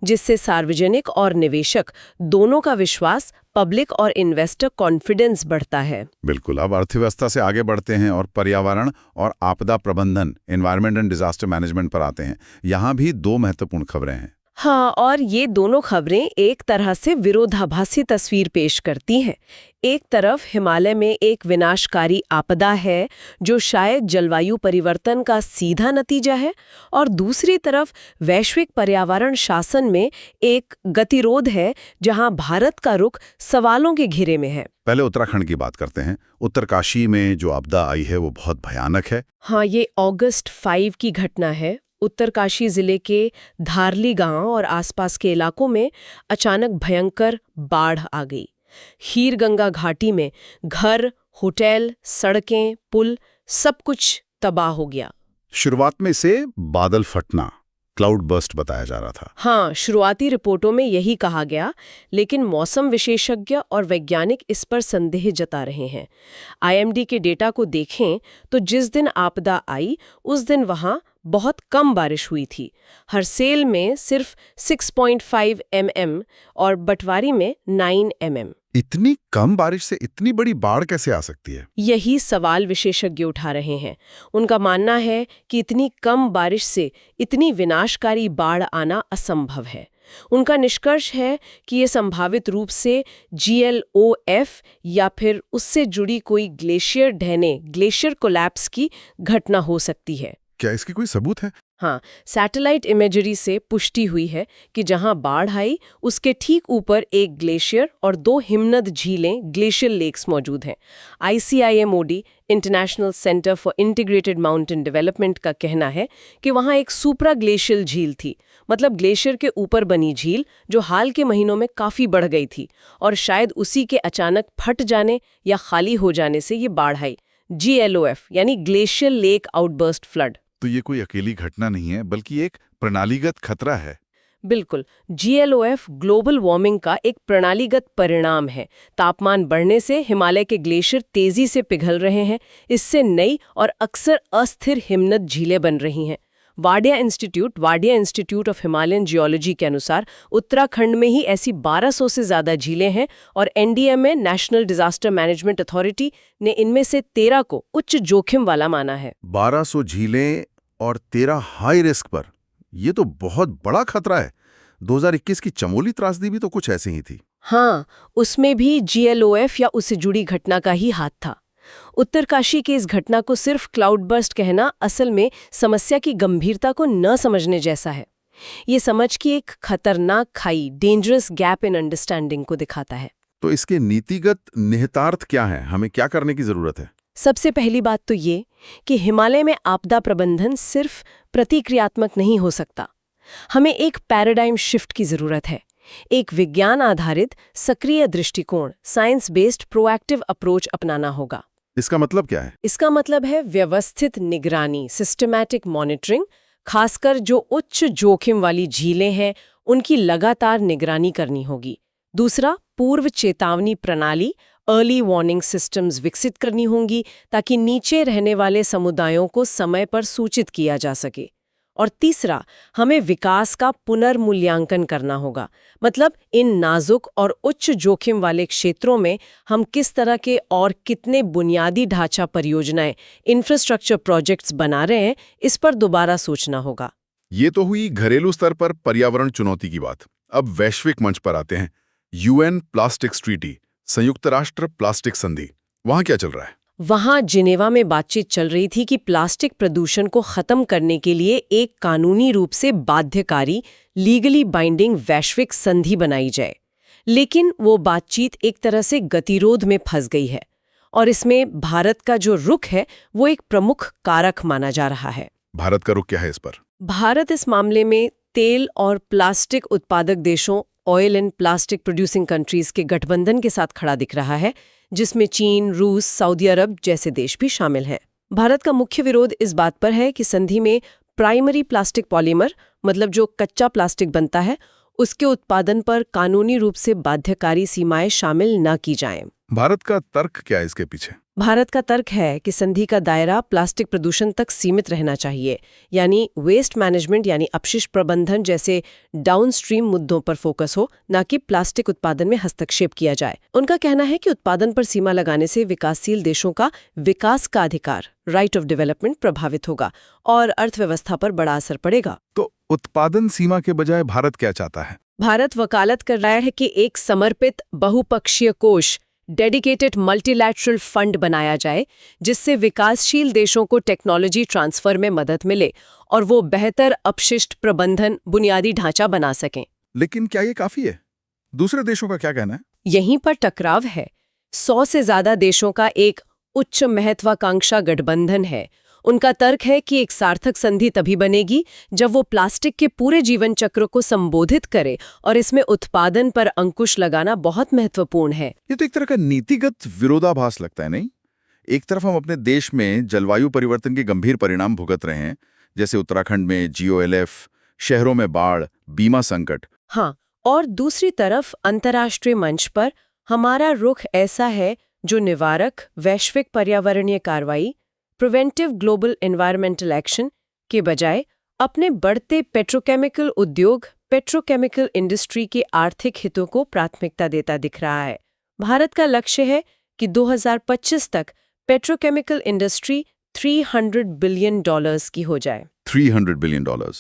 जिससे सार्वजनिक और निवेशक दोनों का विश्वास, पब्लिक और इन्वेस्टर कॉन्फिडेंस बढ़ता है। बिल्कुल। अब अर्थव्यवस्था से आगे बढ़ते हैं और पर्यावरण और आपदा प्रबंधन, एनवायरमेंट एंड डिजास्टर मैनेजमेंट पर आते हैं। यहाँ भी दो महत्वपूर्ण खबरें हैं। हाँ, और ये दोनों खबरें एक तरह से विरोधाभासी तस्वीर पेश करती हैं। एक तरफ हिमालय में एक विनाशकारी आपदा है जो शायद जलवायु परिवर्तन का सीधा नतीजा है, और दूसरी तरफ वैश्विक पर्यावरण शासन में एक गतिरोध है जहां भारत का रुख सवालों के घेरे में है। पहले उत्तराखंड की बात करते हैं। उत्तरकाशी में जो आपदा आई है वो बहुत भयानक है। हाँ, ये अगस्त 5 की घटना है। उत्तरकाशी जिले के धारली गांव और आसपास के इलाकों में अचानक भयंकर बाढ़ आ गई। हीरगंगा घाटी में घर, होटल, सड़कें, पुल सब कुछ तबाह हो गया। शुरुआत में इसे बादल फटना, क्लाउड बर्स्ट बताया जा रहा था। हाँ, शुरुआती रिपोर्टों में यही कहा गया, लेकिन मौसम विशेषज्ञ और वैज्ञानिक इस पर संदेह जता रहे हैं। IMD के डेटा को देखें तो जिस दिन आपदा आई उस दिन वहां बहुत कम बारिश हुई थी। हरसेल में सिर्फ 6.5 mm और बटवारी में 9 mm। इतनी कम बारिश से इतनी बड़ी बाढ़ कैसे आ सकती है? यही सवाल विशेषज्ञ उठा रहे हैं। उनका मानना है कि इतनी कम बारिश से इतनी विनाशकारी बाढ़ आना असंभव है। उनका निष्कर्ष है कि ये संभावित रूप से GLOF या फिर उससे जुड़ी कोई ग्लेशियर ढहने, ग्लेशियर कोलैप्स की घटना हो सकती है। क्या इसकी कोई सबूत है? हाँ, सैटेलाइट इमेजरी से पुष्टि हुई है कि जहां बाढ़ आई उसके ठीक ऊपर एक ग्लेशियर और 2 हिमनद झीलें, ग्लेशियर लेक्स मौजूद हैं। ICIMOD, international centre for integrated mountain development का कहना है कि वहां एक सुप्रा ग्लेशियल झील थी, मतलब ग्लेशियर के ऊपर बनी झील जो हाल के महीनों में काफी बढ़ गई थी, और शायद उसी के अचानक फट जाने या खाली हो जाने से ये बाढ़ आई। GLOF यानी ग्लेशियर लेक आउटबर्स्ट फ्लड। तो ये कोई अकेली घटना नहीं है, बल्कि एक प्रणालीगत खतरा है। बिल्कुल, GLOF ग्लोबल वार्मिंग का एक प्रणालीगत परिणाम है। तापमान बढ़ने से हिमालय के ग्लेशियर तेजी से पिघल रहे हैं। इससे नई और अक्सर अस्थिर हिमनद झीलें बन रही हैं। Wadia institute of Himalayan geology के अनुसार उत्तराखंड में ही ऐसी 1200 से ज्यादा झीलें हैं, और NDMA, national disaster management authority, ने इनमें से 13 को उच्च जोखिम वाला माना है। 1200 झीलें और 13 हाई रिस्क पर, ये तो बहुत बड़ा खतरा है। 2021 की चमोली त्रासदी भी तो कुछ ऐसे ही थी। हाँ, उसमें भी GLOF या उससे जुड़ी घटना का ही हाथ था। उत्तरकाशी की इस घटना को सिर्फ क्लाउड बर्स्ट कहना असल में समस्या की गंभीरता को न समझने जैसा है। ये समझ की एक खतरनाक खाई, डेंजरस गैप इन अंडरस्टैंडिंग को दिखाता है। तो इसके नीतिगत निहितार्थ क्या है? हमें क्या करने की जरूरत है? सबसे पहली बात तो ये कि हिमालय में आपदा प्रबंधन सिर्फ प्रतिक्रियात्मक नहीं हो सकता। हमें एक पैराडाइम शिफ्ट की जरूरत है। एक विज्ञान आधारित सक्रिय दृष्टिकोण, साइंस बेस्ड प्रोएक्टिव अप्रोच अपनाना होगा। इसका मतलब क्या है? इसका मतलब है व्यवस्थित निगरानी, सिस्टमैटिक मॉनिटरिंग। खासकर जो उच्च जोखिम वाली झीलें हैं उनकी लगातार निगरानी करनी होगी। दूसरा, पूर्व चेतावनी प्रणाली, अर्ली वार्निंग सिस्टम्स विकसित करनी होंगी ताकि नीचे रहने वाले समुदायों को समय पर सूचित किया जा सके। और तीसरा, हमें विकास का पुनर्मूल्यांकन करना होगा। मतलब इन नाजुक और उच्च जोखिम वाले क्षेत्रों में हम किस तरह के और कितने बुनियादी ढांचा परियोजनाएं, इंफ्रास्ट्रक्चर प्रोजेक्ट्स बना रहे हैं, इस पर दोबारा सोचना होगा। ये तो हुई घरेलू स्तर पर पर्यावरण चुनौती की बात। अब वैश्विक मंच पर आते हैं। UN प्लास्टिक्स ट्रीटी, संयुक्त राष्ट्र प्लास्टिक संधि, वहां क्या चल रहा है? वहां जिनेवा में बातचीत चल रही थी कि प्लास्टिक प्रदूषण को खत्म करने के लिए एक कानूनी रूप से बाध्यकारी, लीगली बाइंडिंग वैश्विक संधि बनाई जाए। लेकिन वो बातचीत एक तरह से गतिरोध में फंस गई है, और इसमें भारत का जो रुख है वो एक प्रमुख कारक माना जा रहा है। भारत का रुख क्या है इस पर? भारत इस मामले में तेल और प्लास्टिक उत्पादक देशों, oil and plastic producing countries के गठबंधन के साथ खड़ा दिख रहा है, जिसमें चीन, रूस, सऊदी अरब जैसे देश भी शामिल हैं। भारत का मुख्य विरोध इस बात पर है कि संधि में प्राइमरी प्लास्टिक पॉलीमर, मतलब जो कच्चा प्लास्टिक बनता है, उसके उत्पादन पर कानूनी रूप से बाध्यकारी सीमाएं शामिल न की जाएं। भारत का तर्क क्या है इसके पीछे? भारत का तर्क है कि संधि का दायरा प्लास्टिक प्रदूषण तक सीमित रहना चाहिए, यानी वेस्ट मैनेजमेंट यानी अपशिष्ट प्रबंधन जैसे डाउनस्ट्रीम मुद्दों पर फोकस हो, न कि प्लास्टिक उत्पादन में हस्तक्षेप किया जाए। उनका कहना है कि उत्पादन पर सीमा लगाने से विकासशील देशों का विकास का अधिकार, राइट ऑफ डेवलपमेंट, प्रभावित होगा और अर्थव्यवस्था पर बड़ा असर पड़ेगा। तो उत्पादन सीमा के बजाय भारत क्या चाहता है? भारत वकालत कर रहा है कि एक समर्पित बहुपक्षीय कोष, डेडिकेटेड मल्टीलैटरल फंड बनाया जाए, जिससे विकासशील देशों को टेक्नोलॉजी ट्रांसफर में मदद मिले और वो बेहतर अपशिष्ट प्रबंधन बुनियादी ढांचा बना सकें। लेकिन क्या ये काफी है? दूसरे देशों का क्या कहना है? यहीं पर टकराव है। 100 से ज्यादा देशों का एक उच्च महत्वाकांक्षा गठबंधन है। उनका तर्क है कि एक सार्थक संधि तभी बनेगी जब वो प्लास्टिक के पूरे जीवन चक्र को संबोधित करे, और इसमें उत्पादन पर अंकुश लगाना बहुत महत्वपूर्ण है। ये तो एक तरह का नीतिगत विरोधाभास लगता है, नहीं? एक तरफ हम अपने देश में जलवायु परिवर्तन के गंभीर परिणाम भुगत रहे हैं, जैसे उत्तराखंड में GOLF, शहरों में बाढ़, बीमा संकट। हाँ, और दूसरी तरफ अंतर्राष्ट्रीय मंच पर हमारा रुख ऐसा है जो निवारक वैश्विक पर्यावरणीय कार्रवाई, प्रिवेंटिव ग्लोबल एनवायरमेंटल एक्शन के बजाय अपने बढ़ते पेट्रोकेमिकल उद्योग, पेट्रोकेमिकल इंडस्ट्री के आर्थिक हितों को प्राथमिकता देता दिख रहा है। भारत का लक्ष्य है कि 2025 तक पेट्रोकेमिकल इंडस्ट्री $300 बिलियन की हो जाए। $300 बिलियन,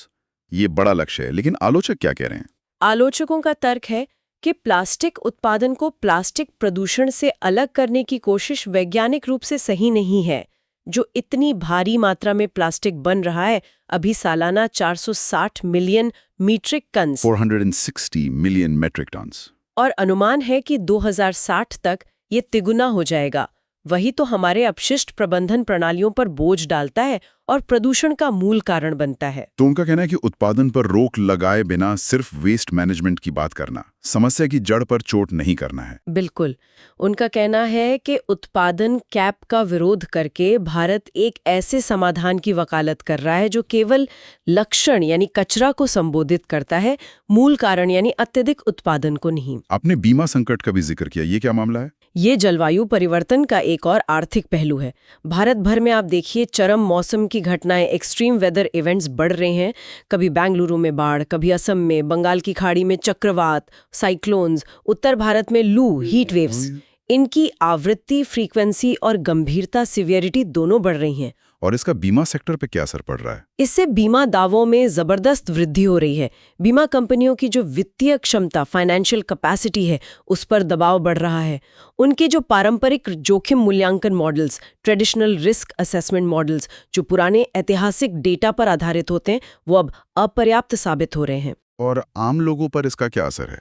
ये बड़ा लक्ष्य है, लेकिन आलोचक क्या कह रहे हैं? आलोचकों का तर्क है कि प्लास्टिक उत्पादन को प्लास्टिक प्रदूषण से अलग करने की कोशिश वैज्ञानिक रूप से सही नहीं है। जो इतनी भारी मात्रा में प्लास्टिक बन रहा है, अभी सालाना 460 million metric tonne, 460 million metric tonnes, और अनुमान है कि 2060 तक ये तिगुना हो जाएगा। वही तो हमारे अपशिष्ट प्रबंधन प्रणालियों पर बोझ डालता है और प्रदूषण का मूल कारण बनता है। तो उनका कहना है कि उत्पादन पर रोक लगाए बिना सिर्फ वेस्ट मैनेजमेंट की बात करना, समस्या की जड़ पर चोट नहीं करना है। बिल्कुल। उनका कहना है कि उत्पादन कैप का विरोध करके भारत एक ऐसे समाधान की वकालत कर रहा है जो केवल लक्षण यानी कचरा को संबोधित करता है, मूल कारण यानी अत्यधिक उत्पादन को नहीं। आपने बीमा संकट का भी जिक्र किया, ये क्या मामला है? ये जलवायु परिवर्तन का एक और आर्थिक पहलू है। भारत भर में आप देखिए, चरम मौसम की घटनाएं, एक्सट्रीम वेदर इवेंट्स बढ़ रहे हैं। कभी बेंगलुरु में बाढ़, कभी असम में, बंगाल की खाड़ी में चक्रवात, साइक्लोन्स, उत्तर भारत में लू, हीट वेव्स। इनकी आवृत्ति, फ्रीक्वेंसी और गंभीरता, सिवियरिटी दोनों बढ़ रही हैं। और इसका बीमा सेक्टर पे क्या असर पड़ रहा है? इससे बीमा दावों में जबरदस्त वृद्धि हो रही है। बीमा कंपनियों की जो वित्तीय क्षमता, फाइनेंशियल कैपेसिटी है, उस पर दबाव बढ़ रहा है। उनके जो पारंपरिक जोखिम मूल्यांकन models, traditional risk assessment models, जो पुराने ऐतिहासिक डेटा पर आधारित होते हैं, वो अब अपर्याप्त साबित हो रहे हैं। और आम लोगों पर इसका क्या असर है?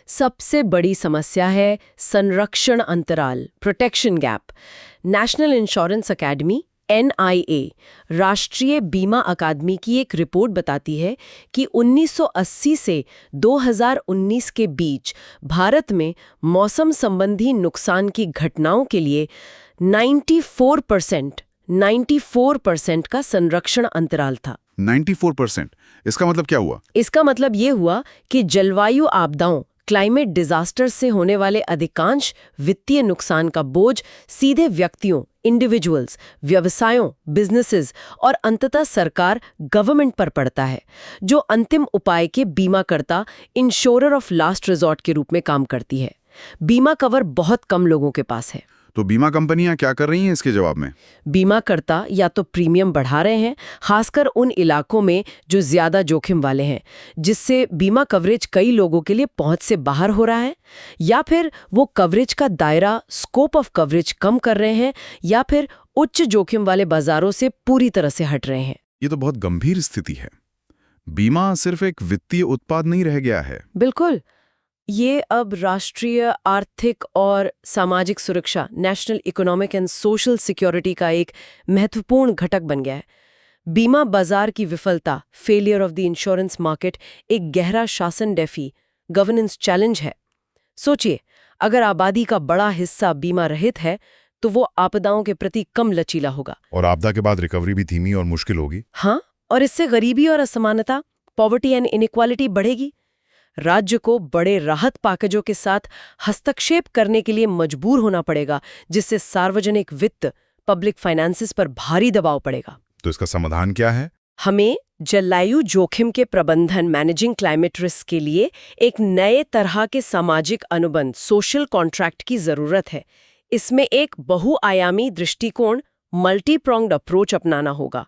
सबसे बड़ी समस्या है संरक्षण अंतराल, protection gap. National insurance academy NIA, राष्ट्रीय बीमा अकादमी की एक रिपोर्ट बताती है कि 1980 से 2019 के बीच भारत में मौसम संबंधी नुकसान की घटनाओं के लिए 94% का संरक्षण अंतराल था। 94%? इसका मतलब क्या हुआ? इसका मतलब ये हुआ कि जलवायु आपदाओं, क्लाइमेट डिजास्टर से होने वाले अधिकांश वित्तीय नुकसान का बोझ सीधे व्यक्तियों, इंडिविजुअल्स, व्यवसायों, बिजनेसेस और अंततः सरकार, गवर्नमेंट पर पड़ता है, जो अंतिम उपाय के बीमाकर्ता, इंश्योरर ऑफ लास्ट रिजॉर्ट के रूप में काम करती है। बीमा कवर बहुत कम लोगों के पास है। तो बीमा कंपनियां क्या कर रही हैं इसके जवाब में? बीमाकर्ता या तो प्रीमियम बढ़ा रहे हैं, खासकर उन इलाकों में जो ज्यादा जोखिम वाले हैं, जिससे बीमा कवरेज कई लोगों के लिए पहुंच से बाहर हो रहा है, या फिर वो कवरेज का दायरा, स्कोप ऑफ कवरेज कम कर रहे हैं, या फिर उच्च जोखिम वाले बाजारों से पूरी तरह से हट रहे हैं। ये तो बहुत गंभीर स्थिति है। बीमा सिर्फ एक वित्तीय उत्पाद नहीं रह गया है। बिल्कुल, ये अब राष्ट्रीय आर्थिक और सामाजिक सुरक्षा, national economic and social security का एक महत्वपूर्ण घटक बन गया है। बीमा बाजार की विफलता, failure of the insurance market, एक गहरा शासन डेफी, गवर्नेंस चैलेंज है। सोचिए, अगर आबादी का बड़ा हिस्सा बीमा रहित है तो वो आपदाओं के प्रति कम लचीला होगा, और आपदा के बाद रिकवरी भी धीमी और मुश्किल होगी। हाँ, और इससे गरीबी और असमानता, पॉवर्टी एंड इनइक्वालिटी बढ़ेगी। राज्य को बड़े राहत पैकेजों के साथ हस्तक्षेप करने के लिए मजबूर होना पड़ेगा, जिससे सार्वजनिक वित्त, पब्लिक फाइनेंसेस पर भारी दबाव पड़ेगा। तो इसका समाधान क्या है? हमें जलवायु जोखिम के प्रबंधन मैनेजिंग क्लाइमेट रिस्क के लिए एक नए तरह के सामाजिक अनुबंध सोशल कॉन्ट्रैक्ट की जरूरत है। इसमें एक बहुआयामी दृष्टिकोण मल्टी प्रोंग्ड अप्रोच अपनाना होगा।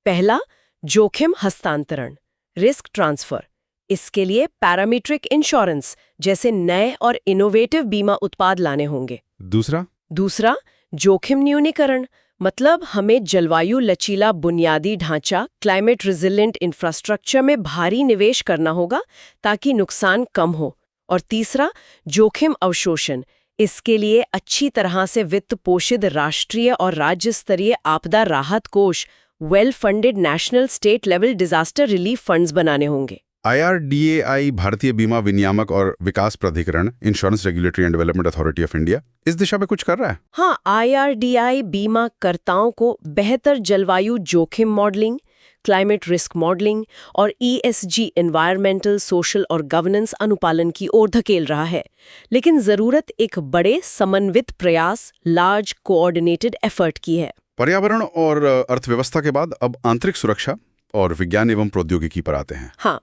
पहला, जोखिम हस्तांतरण रिस्क ट्रांसफर। इसके लिए पैरामीट्रिक इंश्योरेंस जैसे नए और इनोवेटिव बीमा उत्पाद लाने होंगे। दूसरा, जोखिम न्यूनीकरण, मतलब हमें जलवायु लचीला बुनियादी ढांचा क्लाइमेट रेजिलिएंट इंफ्रास्ट्रक्चर में भारी निवेश करना होगा ताकि नुकसान कम हो। और तीसरा, जोखिम अवशोषण। इसके लिए अच्छी तरह से वित्त पोषित राष्ट्रीय और राज्य स्तरीय आपदा राहत कोष, well funded national state level disaster relief funds बनाने होंगे। IRDAI, भारतीय बीमा विनियामक और विकास प्राधिकरण, insurance regulatory and development authority of India, इस दिशा में कुछ कर रहा है? हाँ, IRDAI बीमा कर्ताओं को बेहतर जलवायु जोखिम मॉडलिंग, क्लाइमेट रिस्क मॉडलिंग और ESG एनवायरमेंटल, सोशल और गवर्नेंस अनुपालन की ओर धकेल रहा है। लेकिन जरूरत एक बड़े समन्वित प्रयास, लार्ज कोऑर्डिनेटेड एफर्ट की है। पर्यावरण और अर्थव्यवस्था के बाद अब आंतरिक सुरक्षा और विज्ञान एवं प्रौद्योगिकी पर आते हैं। हाँ,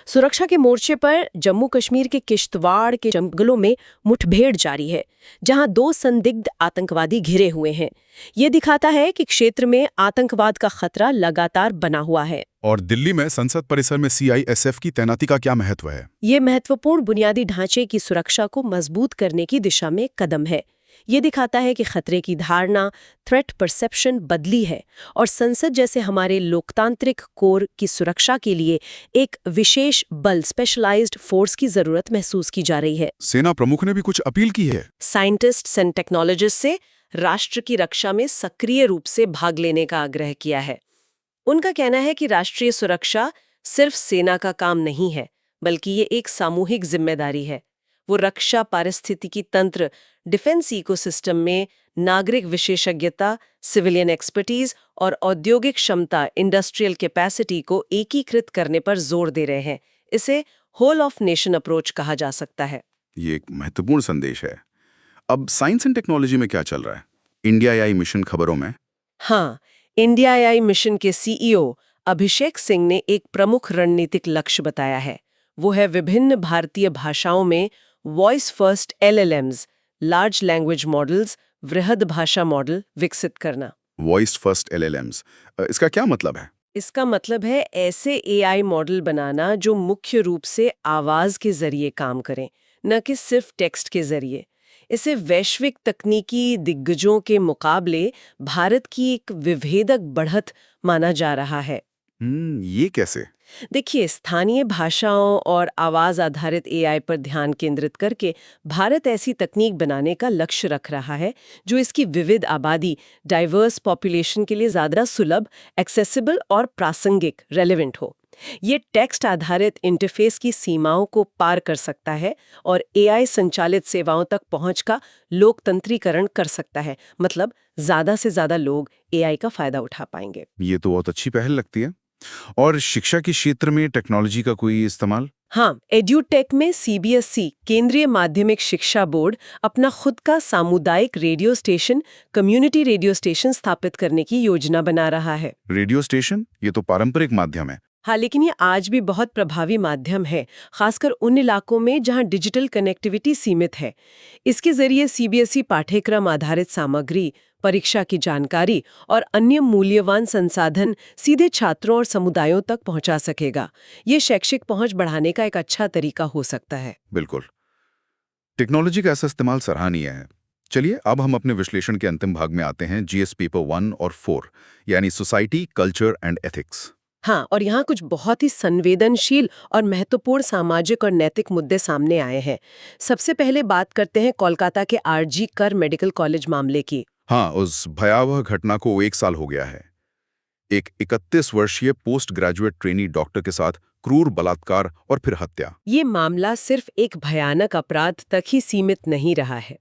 सुरक्षा के मोर्चे पर जम्मू कश्मीर के किश्तवाड़ के जंगलों में मुठभेड़ जारी है, जहां 2 संदिग्ध आतंकवादी घिरे हुए हैं। ये दिखाता है कि क्षेत्र में आतंकवाद का खतरा लगातार बना हुआ है। और दिल्ली में संसद परिसर में CISF की तैनाती का क्या महत्व है? ये महत्वपूर्ण बुनियादी ढांचे की सुरक्षा को मजबूत करने की दिशा में कदम है। ये दिखाता है कि खतरे की धारणा, थ्रेट परसेप्शन बदली है और संसद जैसे हमारे लोकतांत्रिक कोर की सुरक्षा के लिए एक विशेष बल, स्पेशलाइज्ड फोर्स की जरूरत महसूस की जा रही है। सेना प्रमुख ने भी कुछ अपील की है। साइंटिस्ट्स एंड टेक्नोलॉजिस्ट से राष्ट्र की रक्षा में सक्रिय रूप से भाग लेने का आग्रह किया है। उनका कहना है कि राष्ट्रीय सुरक्षा सिर्फ सेना का काम नहीं है, बल्कि ये एक सामूहिक जिम्मेदारी है। वो रक्षा, पारिस्थितिकी तंत्र, डिफेंस इकोसिस्टम में नागरिक विशेषज्ञता, सिविलियन एक्सपर्टीज और औद्योगिक क्षमता, इंडस्ट्रियल कैपेसिटी को एकीकृत करने पर जोर दे रहे हैं। इसे होल ऑफ नेशन अप्रोच कहा जा सकता है। ये एक महत्वपूर्ण संदेश है। अब साइंस एंड टेक्नोलॉजी में क्या चल रहा है? इंडिया AI मिशन खबरों में। हाँ, इंडिया AI मिशन के CEO अभिषेक सिंह ने एक प्रमुख रणनीतिक लक्ष्य बताया है। वो है विभिन्न भारतीय भाषाओं में voice first LLMs, large language models, वृहद भाषा मॉडल विकसित करना। वॉइस फर्स्ट LLMs, इसका क्या मतलब है? इसका मतलब है ऐसे AI मॉडल बनाना जो मुख्य रूप से आवाज के जरिए काम करें, न कि सिर्फ टेक्स्ट के जरिए। इसे वैश्विक तकनीकी दिग्गजों के मुकाबले भारत की एक विभेदक बढ़त माना जा रहा है। ये कैसे? देखिए, स्थानीय भाषाओं और आवाज आधारित AI पर ध्यान केंद्रित करके भारत ऐसी तकनीक बनाने का लक्ष्य रख रहा है जो इसकी विविध आबादी, डाइवर्स पॉपुलेशन के लिए ज्यादा सुलभ, एक्सेसिबल और प्रासंगिक, रेलेवेंट हो। ये टेक्स्ट आधारित इंटरफेस की सीमाओं को पार कर सकता है और AI संचालित सेवाओं तक पहुंच का लोकतंत्रीकरण कर सकता है। मतलब ज्यादा से ज्यादा लोग AI का फायदा उठा पाएंगे। ये तो बहुत अच्छी पहल लगती है। और शिक्षा के क्षेत्र में टेक्नोलॉजी का कोई इस्तेमाल? हाँ, एड्यूटेक में CBSE केंद्रीय माध्यमिक शिक्षा बोर्ड अपना खुद का सामुदायिक radio station, community radio station स्थापित करने की योजना बना रहा है। रेडियो स्टेशन, ये तो पारंपरिक माध्यम है। हाँ, लेकिन ये आज भी बहुत प्रभावी माध्यम है, खासकर उन इलाकों में जहाँ डिजिटल कनेक्टिविटी सीमित है। इसके जरिए CBSE पाठ्यक्रम आधारित सामग्री, परीक्षा की जानकारी और अन्य मूल्यवान संसाधन सीधे छात्रों और समुदायों तक पहुंचा सकेगा। ये शैक्षिक पहुंच बढ़ाने का एक अच्छा तरीका हो सकता है। बिल्कुल, टेक्नोलॉजी का ऐसा इस्तेमाल सराहनीय है। चलिए अब हम अपने विश्लेषण के अंतिम भाग में आते हैं, GS पेपर 1 और 4, यानी सोसाइटी, कल्चर एंड एथिक्स। हाँ, और यहाँ कुछ बहुत ही संवेदनशील और महत्वपूर्ण सामाजिक और नैतिक मुद्दे सामने आए हैं। सबसे पहले बात करते हैं कोलकाता के RG कर मेडिकल कॉलेज मामले की। हाँ, उस भयावह घटना को 1 साल हो गया है। एक 31 वर्षीय पोस्ट ग्रेजुएट ट्रेनी डॉक्टर के साथ क्रूर बलात्कार और फिर हत्या। ये मामला सिर्फ एक भयानक अपराध तक ही सीमित नहीं रहा है।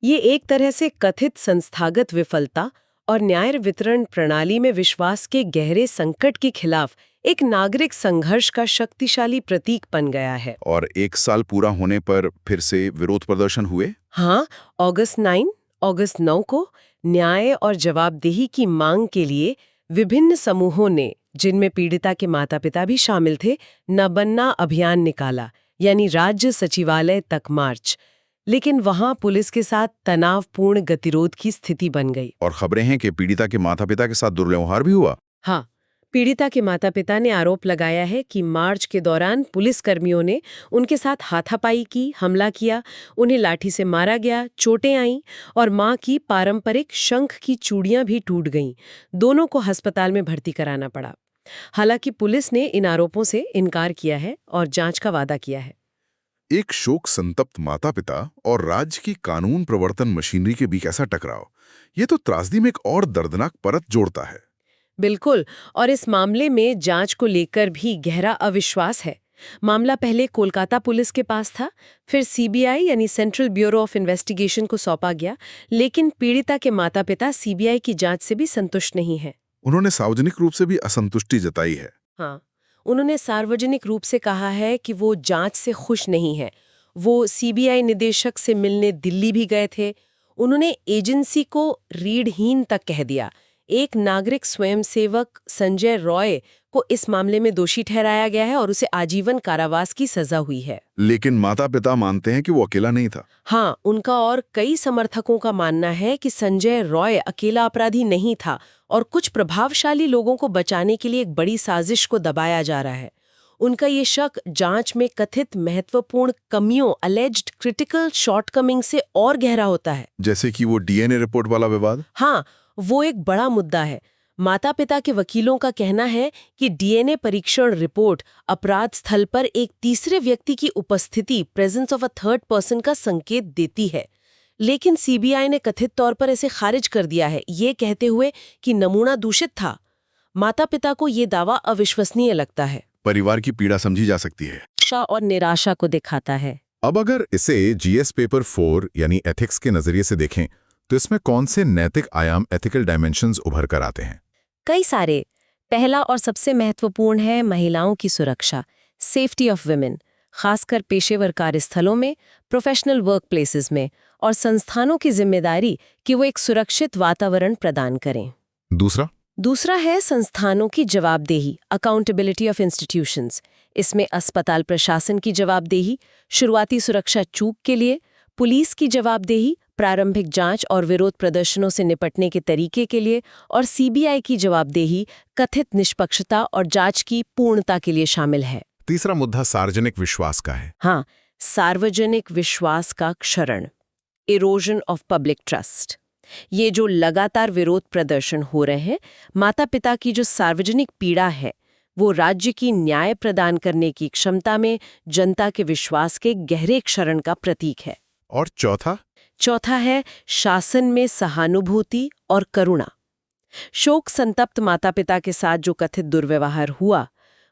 ये एक तरह से कथित संस्थागत विफलता और न्याय वितरण प्रणाली में विश्वास के गहरे संकट के खिलाफ एक नागरिक संघर्ष का शक्तिशाली प्रतीक बन गया है। और 1 साल पूरा होने पर फिर से विरोध प्रदर्शन हुए। हाँ, अगस्त 9 को न्याय और जवाबदेही की मांग के लिए विभिन्न समूहों ने, जिनमें पीड़िता के माता-पिता भी शामिल थे, न बनना अभियान निकाला, यानी राज्य सचिवालय तक मार्च। लेकिन वहां पुलिस के साथ तनावपूर्ण गतिरोध की स्थिति बन गई। और खबरें हैं कि पीड़िता के माता-पिता के साथ दुर्व्यवहार भी हुआ। हाँ, पीड़िता के माता-पिता ने आरोप लगाया है कि मार्च के दौरान पुलिसकर्मियों ने उनके साथ हाथापाई की, हमला किया, उन्हें लाठी से मारा गया, चोटें आईं और मां की पारंपरिक शंख की चूड़ियां भी टूट गईं। दोनों को अस्पताल में भर्ती कराना पड़ा। हालांकि पुलिस ने इन आरोपों से इनकार किया है और जांच का वादा किया है। एक शोक संतप्त माता-पिता और राज्य की कानून प्रवर्तन मशीनरी के बीच ऐसा टकराव, ये तो त्रासदी में एक और दर्दनाक परत जोड़ता है। बिल्कुल, और इस मामले में जांच को लेकर भी गहरा अविश्वास है। मामला पहले कोलकाता पुलिस के पास था, फिर सीबीआई यानी सेंट्रल ब्यूरो ऑफ इन्वेस्टिगेशन को सौंपा गया, लेकिन पीड़िता के माता-पिता सीबीआई की जांच से भी संतुष्ट नहीं है। उन्होंने सार्वजनिक रूप से भी असंतुष्टि जताई है। हाँ, उन्होंने सार्वजनिक रूप से कहा है कि वो जांच से खुश नहीं है। वो सीबीआई निदेशक से मिलने दिल्ली भी गए थे। उन्होंने एजेंसी को रीढ़हीन तक कह दिया। एक नागरिक स्वयंसेवक संजय रॉय को इस मामले में दोषी ठहराया गया है और उसे आजीवन कारावास की सजा हुई है। लेकिन माता-पिता मानते हैं कि वो अकेला नहीं था। हाँ, उनका और कई समर्थकों का मानना है कि संजय रॉय अकेला अपराधी नहीं था और कुछ प्रभावशाली लोगों को बचाने के लिए एक बड़ी साजिश को दबाया जा रहा है। उनका ये शक जांच में कथित महत्वपूर्ण कमियों अलेज्ड क्रिटिकल शॉर्टकमिंग से और गहरा होता है। जैसे कि वो डीएनए रिपोर्ट वाला विवाद। हाँ, वो एक बड़ा मुद्दा है। माता-पिता के वकीलों का कहना है कि डीएनए परीक्षण रिपोर्ट अपराध स्थल पर एक तीसरे व्यक्ति की उपस्थिति, presence of a third person का संकेत देती है। लेकिन सीबीआई ने कथित तौर पर इसे खारिज कर दिया है, ये कहते हुए कि नमूना दूषित था। माता-पिता को ये दावा अविश्वसनीय लगता है। परिवार की पीड़ा समझी जा सकती है। आशा और निराशा को दिखाता है। अब अगर इसे जीएस पेपर 4 यानी एथिक्स के नजरिए से देखें, तो इसमें कौन से नैतिक आयाम, एथिकल डायमेंशंस उभर कर आते हैं? कई सारे। पहला और सबसे महत्वपूर्ण है महिलाओं की सुरक्षा, सेफ्टी ऑफ वुमेन, खासकर पेशेवर कार्यस्थलों में, प्रोफेशनल वर्क प्लेसेस में, और संस्थानों की जिम्मेदारी कि वो एक सुरक्षित वातावरण प्रदान करें। दूसरा है संस्थानों की जवाबदेही, अकाउंटेबिलिटी ऑफ इंस्टीट्यूशंस। इसमें अस्पताल प्रशासन की जवाबदेही, शुरुआती सुरक्षा चूक के लिए, पुलिस की जवाबदेही, प्रारंभिक जांच और विरोध प्रदर्शनों से निपटने के तरीके के लिए, और सीबीआई की जवाबदेही कथित निष्पक्षता और जांच की पूर्णता के लिए शामिल है। तीसरा मुद्दा सार्वजनिक विश्वास का है। हाँ, सार्वजनिक विश्वास का क्षरण, इरोजन ऑफ पब्लिक ट्रस्ट। ये जो लगातार विरोध प्रदर्शन हो रहे हैं, माता पिता की जो सार्वजनिक पीड़ा है, वो राज्य की न्याय प्रदान करने की क्षमता में जनता के विश्वास के गहरे क्षरण का प्रतीक है। और चौथा है शासन में सहानुभूति और करुणा। शोक संतप्त माता पिता के साथ जो कथित दुर्व्यवहार हुआ,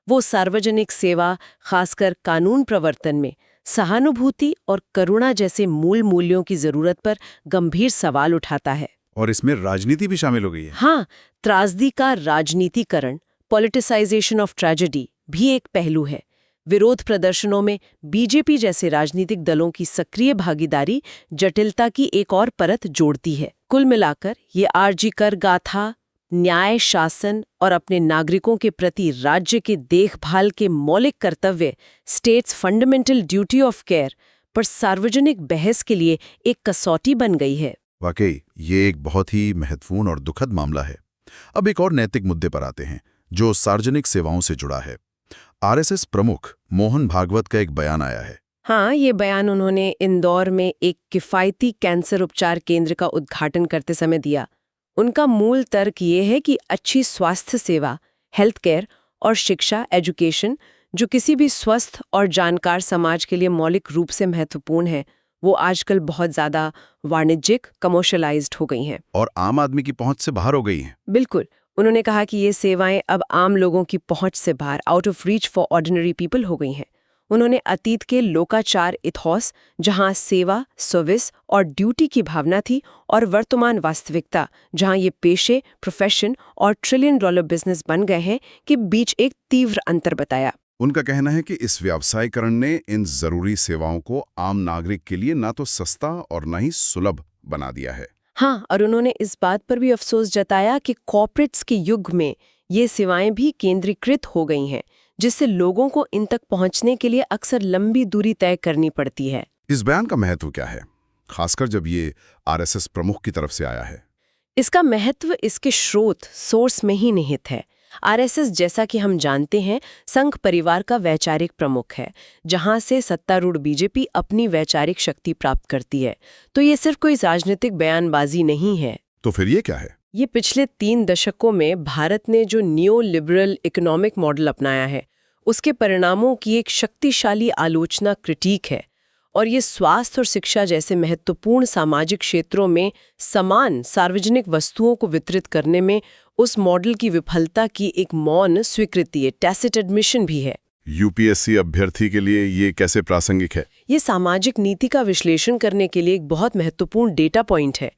वो सार्वजनिक सेवा, खासकर कानून प्रवर्तन में सहानुभूति और करुणा जैसे मूल मूल्यों की जरूरत पर गंभीर सवाल उठाता है। और इसमें राजनीति भी शामिल हो गई है। हाँ, त्रासदी का राजनीतिकरण, पॉलिटिसाइजेशन ऑफ ट्रेजेडी भी एक पहलू है। विरोध प्रदर्शनों में बीजेपी जैसे राजनीतिक दलों की सक्रिय भागीदारी जटिलता की एक और परत जोड़ती है। कुल मिलाकर ये आरजी कर गाथा, न्याय, शासन और अपने नागरिकों के प्रति राज्य के देखभाल के मौलिक कर्तव्य, states fundamental duty of care, पर सार्वजनिक बहस के लिए एक कसौटी बन गई है। वाकई ये एक बहुत ही महत्वपूर्ण और दुखद मामला है। अब एक और नैतिक मुद्दे पर आते हैं जो सार्वजनिक सेवाओं से जुड़ा है। आरएसएस प्रमुख मोहन भागवत का एक बयान आया है। हाँ, ये बयान उन्होंने इंदौर में एक किफ़ायती कैंसर उपचार केंद्र का उद्घाटन करते समय दिया। उनका मूल तर्क ये है कि अच्छी स्वास्थ्य सेवा, हेल्थ केयर और शिक्षा, एजुकेशन, जो किसी भी स्वस्थ और जानकार समाज के लिए मौलिक रूप से महत्वपूर्ण है, वो आजकल बहुत ज़्यादा वाणिज्यिक, कमर्शियलाइज्ड हो गई हैं और आम आदमी की पहुंच से बाहर हो गई हैं। बिल्कुल। उन्होंने कहा कि ये सेवाएं अब आम लोगों की पहुंच से बाहर, out of reach for ordinary people हो गई हैं। उन्होंने अतीत के लोकाचार इथोस, जहां सेवा, सर्विस और ड्यूटी की भावना थी, और वर्तमान वास्तविकता, जहां ये पेशे, प्रोफेशन और ट्रिलियन डॉलर बिजनेस बन गए हैं, के बीच एक तीव्र अंतर बताया। उनका कहना है कि इस व्यावसायीकरण ने इन जरूरी सेवाओं को आम नागरिक के लिए ना तो सस्ता और ना ही सुलभ बना दिया है। हाँ, और उन्होंने इस बात पर भी अफसोस जताया कि कॉर्पोरेट्स के युग में ये सेवाएं भी केंद्रीकृत हो गई हैं, जिससे लोगों को इन तक पहुंचने के लिए अक्सर लंबी दूरी तय करनी पड़ती है। इस बयान का महत्व क्या है, खासकर जब ये आरएसएस प्रमुख की तरफ से आया है? इसका महत्व इसके स्रोत, सोर्स में ही निहित है। आरएसएस, जैसा कि हम जानते हैं, संघ परिवार का वैचारिक प्रमुख है, जहां से सत्तारूढ़ बीजेपी अपनी वैचारिक शक्ति प्राप्त करती है। तो ये सिर्फ कोई राजनीतिक बयानबाजी नहीं है। तो फिर ये क्या है? ये पिछले 3 दशकों में भारत ने जो नियो लिबरल इकोनॉमिक मॉडल अपनाया है, उसके परिणामों की एक शक्तिशाली आलोचना, क्रिटिक है। और ये स्वास्थ्य और शिक्षा जैसे महत्वपूर्ण सामाजिक क्षेत्रों में समान सार्वजनिक वस्तुओं को वितरित करने में उस मॉडल की विफलता की एक मौन स्वीकृति है, टैसिट एडमिशन भी है। यूपीएससी अभ्यर्थी के लिए ये कैसे प्रासंगिक है? ये सामाजिक नीति का विश्लेषण करने के लिए एक बहुत महत्वपूर्ण डेटा पॉइंट है।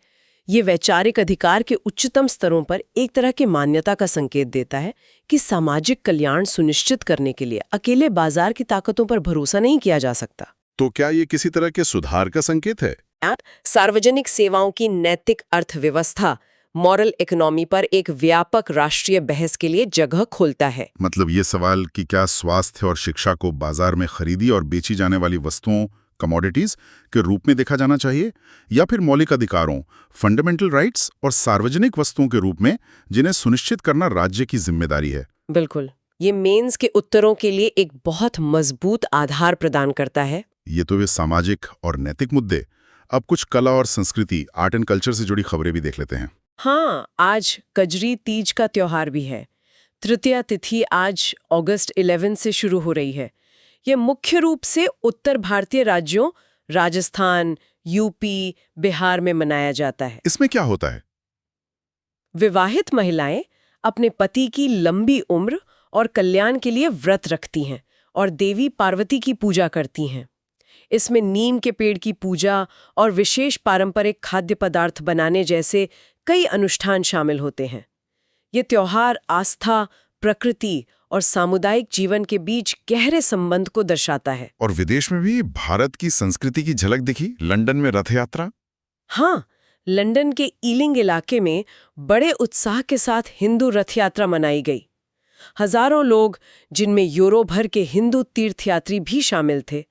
ये वैचारिक अधिकार के उच्चतम स्तरों पर एक तरह की मान्यता का संकेत देता है कि सामाजिक कल्याण सुनिश्चित करने के लिए अकेले बाजार की ताकतों पर भरोसा नहीं किया जा सकता। तो क्या ये किसी तरह के सुधार का संकेत है? सार्वजनिक सेवाओं की नैतिक अर्थव्यवस्था, मॉरल इकोनॉमी पर एक व्यापक राष्ट्रीय बहस के लिए जगह खोलता है। मतलब ये सवाल कि क्या स्वास्थ्य और शिक्षा को बाजार में खरीदी और बेची जाने वाली वस्तुओं, कमोडिटीज के रूप में देखा जाना चाहिए, या फिर मौलिक अधिकारों, फंडामेंटल राइट्स और सार्वजनिक वस्तुओं के रूप में जिन्हें सुनिश्चित करना राज्य की जिम्मेदारी है? बिल्कुल, ये मेंस के उत्तरों के लिए एक बहुत मजबूत आधार प्रदान करता है। ये तो वे सामाजिक और नैतिक मुद्दे। अब कुछ कला और संस्कृति, आर्ट एंड कल्चर से जुड़ी खबरें भी देख लेते हैं। हाँ, आज कजरी तीज का त्योहार भी है। तृतीया तिथि आज अगस्त 11 से शुरू हो रही है। ये मुख्य रूप से उत्तर भारतीय राज्यों राजस्थान, यूपी, बिहार में मनाया जाता है। इसमें क्या होता है? विवाहित महिलाएं अपने पति की लंबी उम्र और कल्याण के लिए व्रत रखती हैं और देवी पार्वती की पूजा करती हैं। इसमें नीम के पेड़ की पूजा और विशेष पारंपरिक खाद्य पदार्थ बनाने जैसे कई अनुष्ठान शामिल होते हैं। ये त्योहार आस्था, प्रकृति और सामुदायिक जीवन के बीच गहरे संबंध को दर्शाता है। और विदेश में भी भारत की संस्कृति की झलक दिखी लंदन में रथ यात्रा। हाँ, लंदन के ईलिंग इलाके में बड़े उत्साह के साथ हिंदू रथ यात्रा मनाई गई। हजारों लोग, जिनमें यूरोप भर के हिंदू तीर्थयात्री भी शामिल थे,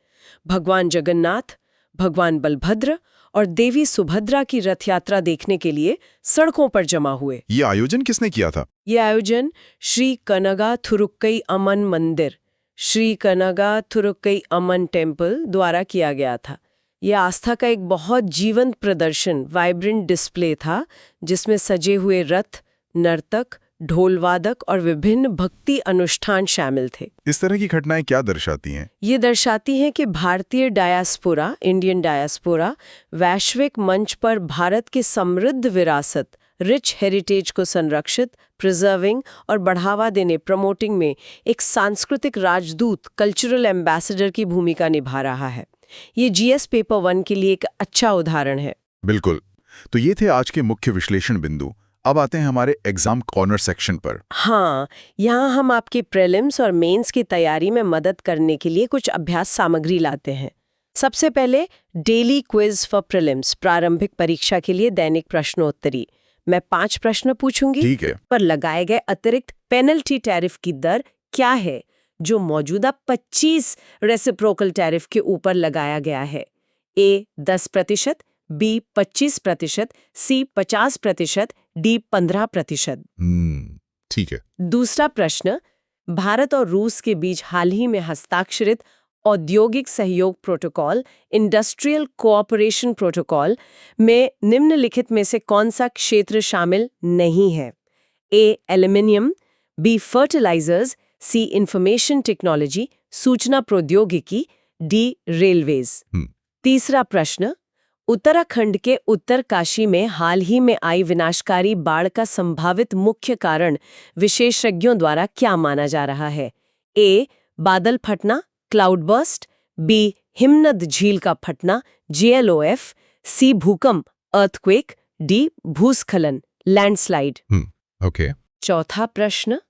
भगवान जगन्नाथ, भगवान बलभद्र और देवी सुभद्रा की रथ यात्रा देखने के लिए सड़कों पर जमा हुए। ये आयोजन किसने किया था? ये आयोजन श्री कनगा थुरुक्कई अमन मंदिर, श्री कनगा थुरुक्कई अमन टेम्पल द्वारा किया गया था। ये आस्था का एक बहुत जीवंत प्रदर्शन, वाइब्रेंट डिस्प्ले था, जिसमें सजे हुए रथ, नर्तक, ढोलवादक और विभिन्न भक्ति अनुष्ठान शामिल थे। इस तरह की घटनाएं क्या दर्शाती हैं? ये दर्शाती हैं कि भारतीय डायस्पोरा, इंडियन डायस्पोरा, वैश्विक मंच पर भारत की समृद्ध विरासत, रिच हेरिटेज को संरक्षित, प्रिजर्विंग और बढ़ावा देने, प्रमोटिंग में एक सांस्कृतिक राजदूत, कल्चरल एम्बेसडर की भूमिका निभा रहा है। ये जीएस पेपर 1 के लिए एक अच्छा उदाहरण है। बिल्कुल। तो ये थे आज के मुख्य विश्लेषण बिंदु। अब आते हैं हमारे एग्जाम कॉर्नर सेक्शन पर। हाँ, यहाँ हम आपके प्रीलिम्स और मेंस की तैयारी में मदद करने के लिए कुछ अभ्यास सामग्री लाते हैं। सबसे पहले डेली क्विज फॉर प्रीलिम्स, प्रारंभिक परीक्षा के लिए दैनिक प्रश्नोत्तरी। मैं 5 प्रश्न पूछूंगी। ठीक है। पर लगाए गए अतिरिक्त पेनल्टी टैरिफ की दर क्या है, जो मौजूदा 25 रेसिप्रोकल टैरिफ के ऊपर लगाया गया है? ए 10%, बी 25%, सी 50%, डी 15%। ठीक है। दूसरा प्रश्न, भारत और रूस के बीच हाल ही में हस्ताक्षरित औद्योगिक सहयोग प्रोटोकॉल, इंडस्ट्रियल कोऑपरेशन प्रोटोकॉल में निम्नलिखित में से कौन सा क्षेत्र शामिल नहीं है? ए एल्युमिनियम, बी फर्टिलाइजर्स, सी इंफॉर्मेशन टेक्नोलॉजी, सूचना प्रौद्योगिकी, डी रेलवेज। तीसरा प्रश्न, उत्तराखंड के उत्तरकाशी में हाल ही में आई विनाशकारी बाढ़ का संभावित मुख्य कारण विशेषज्ञों द्वारा क्या माना जा रहा है? ए बादल फटना, क्लाउडबर्स्ट, बी हिमनद झील का फटना GLOF, सी भूकंप अर्थक्वेक, डी भूस्खलन लैंडस्लाइड। ओके। चौथा प्रश्न,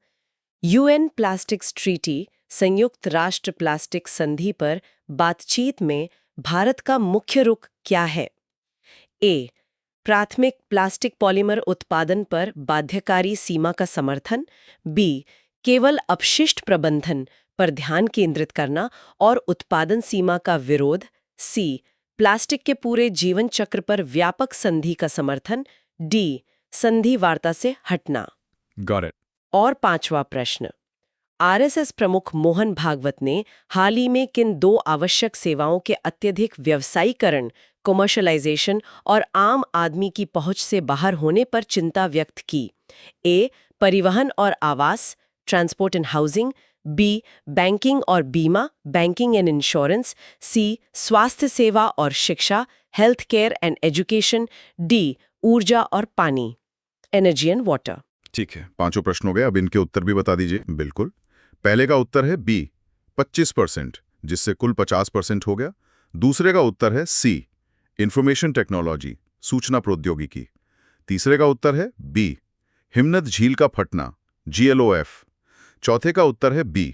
UN प्लास्टिक्स ट्रीटी संयुक्त राष्ट्र प्लास्टिक संधि पर बातचीत में भारत का मुख्य रुख क्या है? ए प्राथमिक प्लास्टिक पॉलीमर उत्पादन पर बाध्यकारी सीमा का समर्थन, बी केवल अपशिष्ट प्रबंधन पर ध्यान केंद्रित करना और उत्पादन सीमा का विरोध, सी प्लास्टिक के पूरे जीवन चक्र पर व्यापक संधि का समर्थन, डी संधि वार्ता से हटना। Got it. और पांचवा प्रश्न, RSS प्रमुख मोहन भागवत ने हाल ही में किन दो आवश्यक सेवाओं के अत्यधिक व्यवसायीकरण, कमर्शलाइजेशन और आम आदमी की पहुंच से बाहर होने पर चिंता व्यक्त की? ए परिवहन और आवास, transport and housing, B banking और बीमा, बैंकिंग एंड इंश्योरेंस, सी स्वास्थ्य सेवा और शिक्षा, health care and education, D ऊर्जा और पानी, एनर्जी एंड वाटर। ठीक है, पांचों प्रश्न हो गए, अब इनके उत्तर भी बता दीजिए। बिल्कुल। पहले का उत्तर है बी 25%, जिससे कुल 50% हो गया। दूसरे का उत्तर है सी इंफॉर्मेशन टेक्नोलॉजी, सूचना प्रौद्योगिकी। तीसरे का उत्तर है बी हिमनद झील का फटना, GLOF। चौथे का उत्तर है बी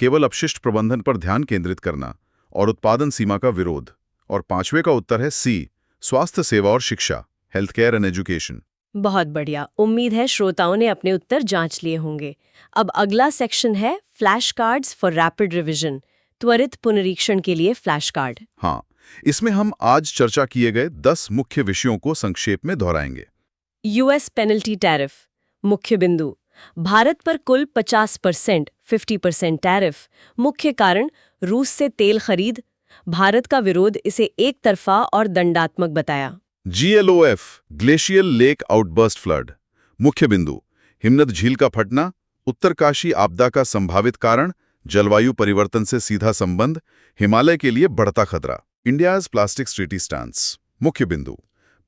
केवल अपशिष्ट प्रबंधन पर ध्यान केंद्रित करना और उत्पादन सीमा का विरोध। और पांचवे का उत्तर है सी स्वास्थ्य सेवा और शिक्षा, हेल्थ केयर एंड एजुकेशन। बहुत बढ़िया, उम्मीद है श्रोताओं ने अपने उत्तर जांच लिए होंगे। अब अगला सेक्शन है flash cards for rapid revision, त्वरित पुनरीक्षण के लिए फ्लैश कार्ड। हाँ, इसमें हम आज चर्चा किए गए 10 मुख्य विषयों को संक्षेप में दोहराएंगे। US पेनल्टी टैरिफ, मुख्य बिंदु, भारत पर कुल 50% 50% टैरिफ। मुख्य कारण रूस से तेल खरीद, भारत का विरोध इसे एक तरफा और दंडात्मक बताया। GLOF glacial lake outburst flood, मुख्य बिंदु, हिमनद झील का फटना, उत्तरकाशी आपदा का संभावित कारण, जलवायु परिवर्तन से सीधा संबंध, हिमालय के लिए बढ़ता खतरा। इंडियाज प्लास्टिक्स ट्रीटी स्टैंड्स, मुख्य बिंदु,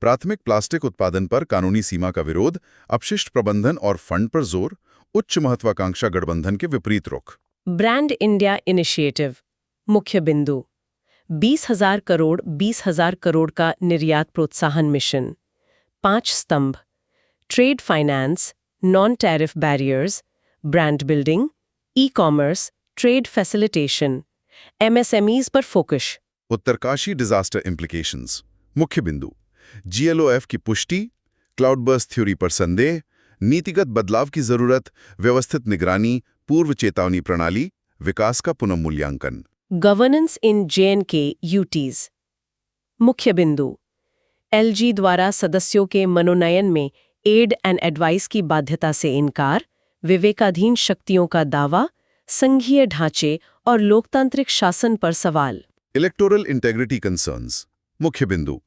प्राथमिक प्लास्टिक उत्पादन पर कानूनी सीमा का विरोध, अपशिष्ट प्रबंधन और फंड पर जोर, उच्च महत्वाकांक्षा गठबंधन के विपरीत रुख। ब्रांड इंडिया इनिशिएटिव, मुख्य बिंदु, 20,000 करोड़ का निर्यात प्रोत्साहन मिशन। 5 स्तंभ, trade finance, non tariff barriers, brand building, e-commerce, trade facilitation, MSMEs पर फोकस। उत्तरकाशी डिजास्टर इम्प्लीकेशंस, मुख्य बिंदु, GLOF की पुष्टि, क्लाउडबर्स्ट थ्योरी पर संदेह, नीतिगत बदलाव की जरूरत, व्यवस्थित निगरानी, पूर्व चेतावनी प्रणाली, विकास का पुनर्मूल्यांकन। गवर्नेंस इन J&K UTs, मुख्य बिंदु, LG द्वारा सदस्यों के मनोनयन में एड एंड एडवाइस की बाध्यता से इनकार, विवेकाधीन शक्तियों का दावा, संघीय ढांचे और लोकतांत्रिक शासन पर सवाल। इलेक्टोरल इंटेग्रिटी कंसर्न्स, मुख्य बिंदु,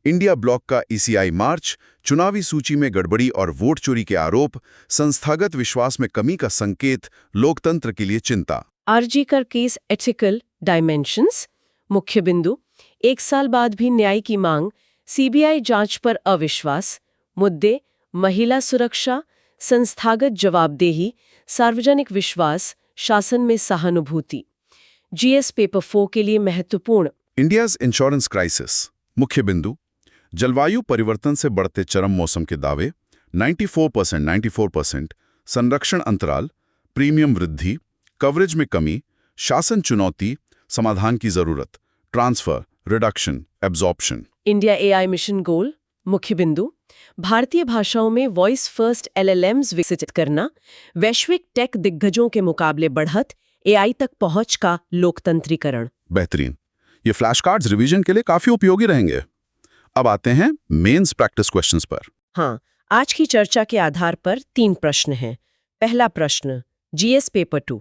इंडिया ब्लॉक का ECI मार्च, चुनावी सूची में गड़बड़ी और वोट चोरी के आरोप, संस्थागत विश्वास में कमी का संकेत, लोकतंत्र के लिए चिंता। आरजीकर केस एथिकल डायमेंशंस, मुख्य बिंदु, 1 साल बाद भी न्याय की मांग, CBI जांच पर अविश्वास, मुद्दे महिला सुरक्षा, संस्थागत जवाबदेही, सार्वजनिक विश्वास, शासन में सहानुभूति। GS पेपर 4 के लिए महत्वपूर्ण। इंडियाज इंश्योरेंस क्राइसिस, मुख्य बिंदु, जलवायु परिवर्तन से बढ़ते चरम मौसम के दावे, 94%, संरक्षण अंतराल, प्रीमियम वृद्धि, कवरेज में कमी, शासन चुनौती, समाधान की जरूरत, transfer, reduction, absorption. India AI mission goal, मुख्य बिंदु, भारतीय भाषाओं में वॉइस फर्स्ट LLMs विकसित करना, वैश्विक टेक दिग्गजों के मुकाबले बढ़त, AI तक पहुंच का लोकतंत्रीकरण। बेहतरीन, ये फ्लैश कार्ड्स रिवीजन के लिए काफी उपयोगी रहेंगे। अब आते हैं मेंस प्रैक्टिस क्वेश्चंस पर। हाँ, आज की चर्चा के आधार पर 3 प्रश्न हैं। पहला प्रश्न, GS पेपर 2,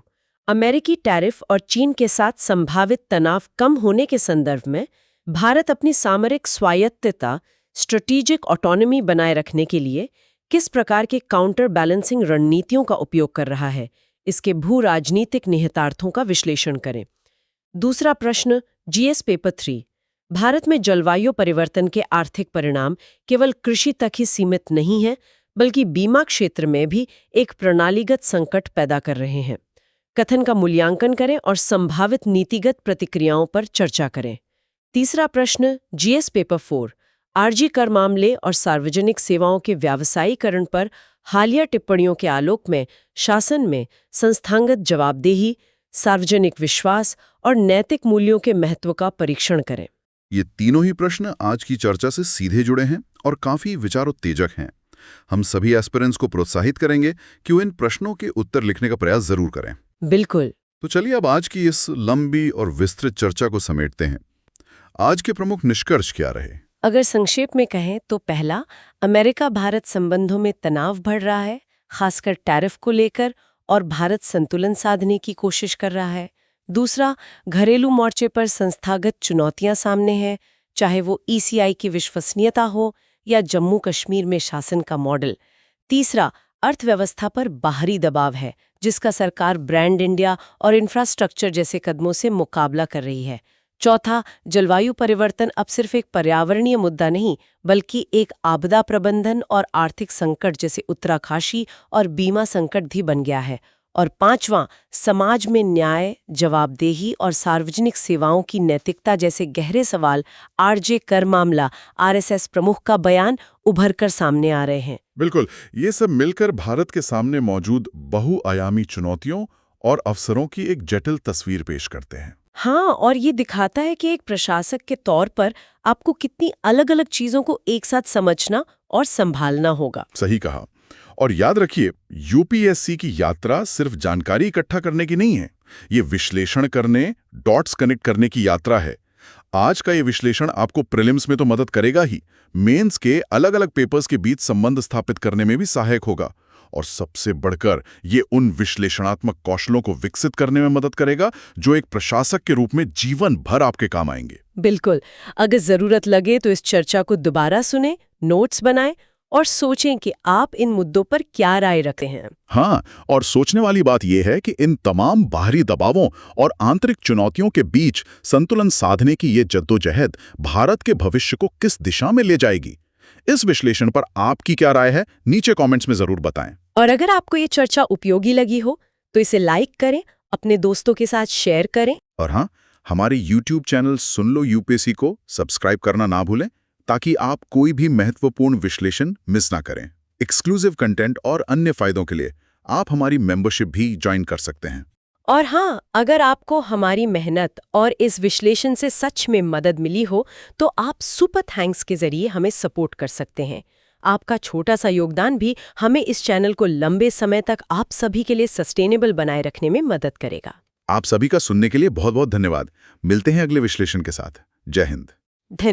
अमेरिकी टैरिफ और चीन के साथ संभावित तनाव कम होने के संदर्भ में भारत अपनी सामरिक स्वायत्तता, स्ट्रेटेजिक ऑटोनॉमी बनाए रखने के लिए किस प्रकार के काउंटर बैलेंसिंग रणनीतियों का उपयोग कर रहा है, इसके भू राजनीतिक निहितार्थों का विश्लेषण करें। दूसरा प्रश्न, GS पेपर 3, भारत में जलवायु परिवर्तन के आर्थिक परिणाम केवल कृषि तक ही सीमित नहीं है, बल्कि बीमा क्षेत्र में भी एक प्रणालीगत संकट पैदा कर रहे हैं। कथन का मूल्यांकन करें और संभावित नीतिगत प्रतिक्रियाओं पर चर्चा करें। तीसरा प्रश्न जीएस पेपर 4 आरजी कर मामले और सार्वजनिक सेवाओं के व्यावसायीकरण पर हालिया टिप्पणियों के आलोक में शासन में संस्थागत जवाबदेही, सार्वजनिक विश्वास और नैतिक मूल्यों के महत्व का परीक्षण करें। ये तीनों ही प्रश्न आज की चर्चा से सीधे जुड़े हैं और काफी विचारोत्तेजक हैं। हम सभी एस्पिरेंट्स को प्रोत्साहित करेंगे कि वो इन प्रश्नों के उत्तर लिखने का प्रयास जरूर करें। बिल्कुल। तो चलिए अब आज की इस लंबी और विस्तृत चर्चा को समेटते हैं। आज के प्रमुख निष्कर्ष क्या रहे? अगर संक्षेप में कहें तो पहला, अमेरिका भारत संबंधों में तनाव बढ़ रहा है, खासकर टैरिफ को लेकर, और भारत संतुलन साधने की कोशिश कर रहा है। दूसरा, घरेलू मोर्चे पर संस्थागत चुनौतियां सामने हैं, चाहे वो ईसीआई की विश्वसनीयता हो या जम्मू कश्मीर में शासन का मॉडल। तीसरा, अर्थव्यवस्था पर बाहरी दबाव है, जिसका सरकार ब्रांड इंडिया और इंफ्रास्ट्रक्चर जैसे कदमों से मुकाबला कर रही है। चौथा, जलवायु परिवर्तन अब सिर्फ एक पर्यावरणीय मुद्दा नहीं, बल्कि एक आपदा प्रबंधन और आर्थिक संकट जैसे उत्तराकाशी और बीमा संकट भी बन गया है। और पांचवां, समाज में न्याय, जवाबदेही और सार्वजनिक सेवाओं की नैतिकता जैसे गहरे सवाल, आरजे कर मामला, आरएसएस प्रमुख का बयान उभर कर सामने आ रहे हैं। बिल्कुल, ये सब मिलकर भारत के सामने मौजूद बहुआयामी चुनौतियों और अवसरों की एक जटिल तस्वीर पेश करते हैं। हाँ, और ये दिखाता है कि एक प्रशासक के तौर पर आपको कितनी अलग-अलग चीजों को एक साथ समझना और संभालना होगा। सही कहा। और याद रखिए, यूपीएससी की यात्रा सिर्फ जानकारी इकट्ठा करने की नहीं है, ये विश्लेषण करने, डॉट्स कनेक्ट करने की यात्रा है। आज का ये विश्लेषण आपको प्रीलिम्स में तो मदद करेगा ही, मेंस के अलग-अलग पेपर्स के बीच संबंध स्थापित करने में भी सहायक होगा। और सबसे बढ़कर ये उन विश्लेषणात्मक कौशलों को विकसित करने में मदद करेगा जो एक प्रशासक के रूप में जीवन भर आपके काम आएंगे। बिल्कुल। अगर जरूरत लगे तो इस चर्चा को दोबारा सुने, नोट्स बनाएं और सोचें कि आप इन मुद्दों पर क्या राय रखते हैं। हाँ, और सोचने वाली बात यह है कि इन तमाम बाहरी दबावों और आंतरिक चुनौतियों के बीच संतुलन साधने की ये जद्दोजहद भारत के भविष्य को किस दिशा में ले जाएगी। इस विश्लेषण पर आपकी क्या राय है, नीचे कमेंट्स में जरूर बताएं। और अगर आपको ये चर्चा उपयोगी लगी हो तो इसे लाइक करें, अपने दोस्तों के साथ शेयर करें। और हाँ, हमारे YouTube चैनल सुन लो यूपीएससी को सब्सक्राइब करना ना भूलें, ताकि आप कोई भी महत्वपूर्ण विश्लेषण मिस ना करें। एक्सक्लूसिव कंटेंट और अन्य फायदों के लिए आप हमारी मेंबरशिप भी ज्वाइन कर सकते हैं। और हाँ, अगर आपको हमारी मेहनत और इस विश्लेषण से सच में मदद मिली हो तो आप सुपर थैंक्स के जरिए हमें सपोर्ट कर सकते हैं। आपका छोटा सा योगदान भी हमें इस चैनल को लंबे समय तक आप सभी के लिए सस्टेनेबल बनाए रखने में मदद करेगा। आप सभी का सुनने के लिए बहुत बहुत धन्यवाद। मिलते हैं अगले विश्लेषण के साथ। जय हिंद।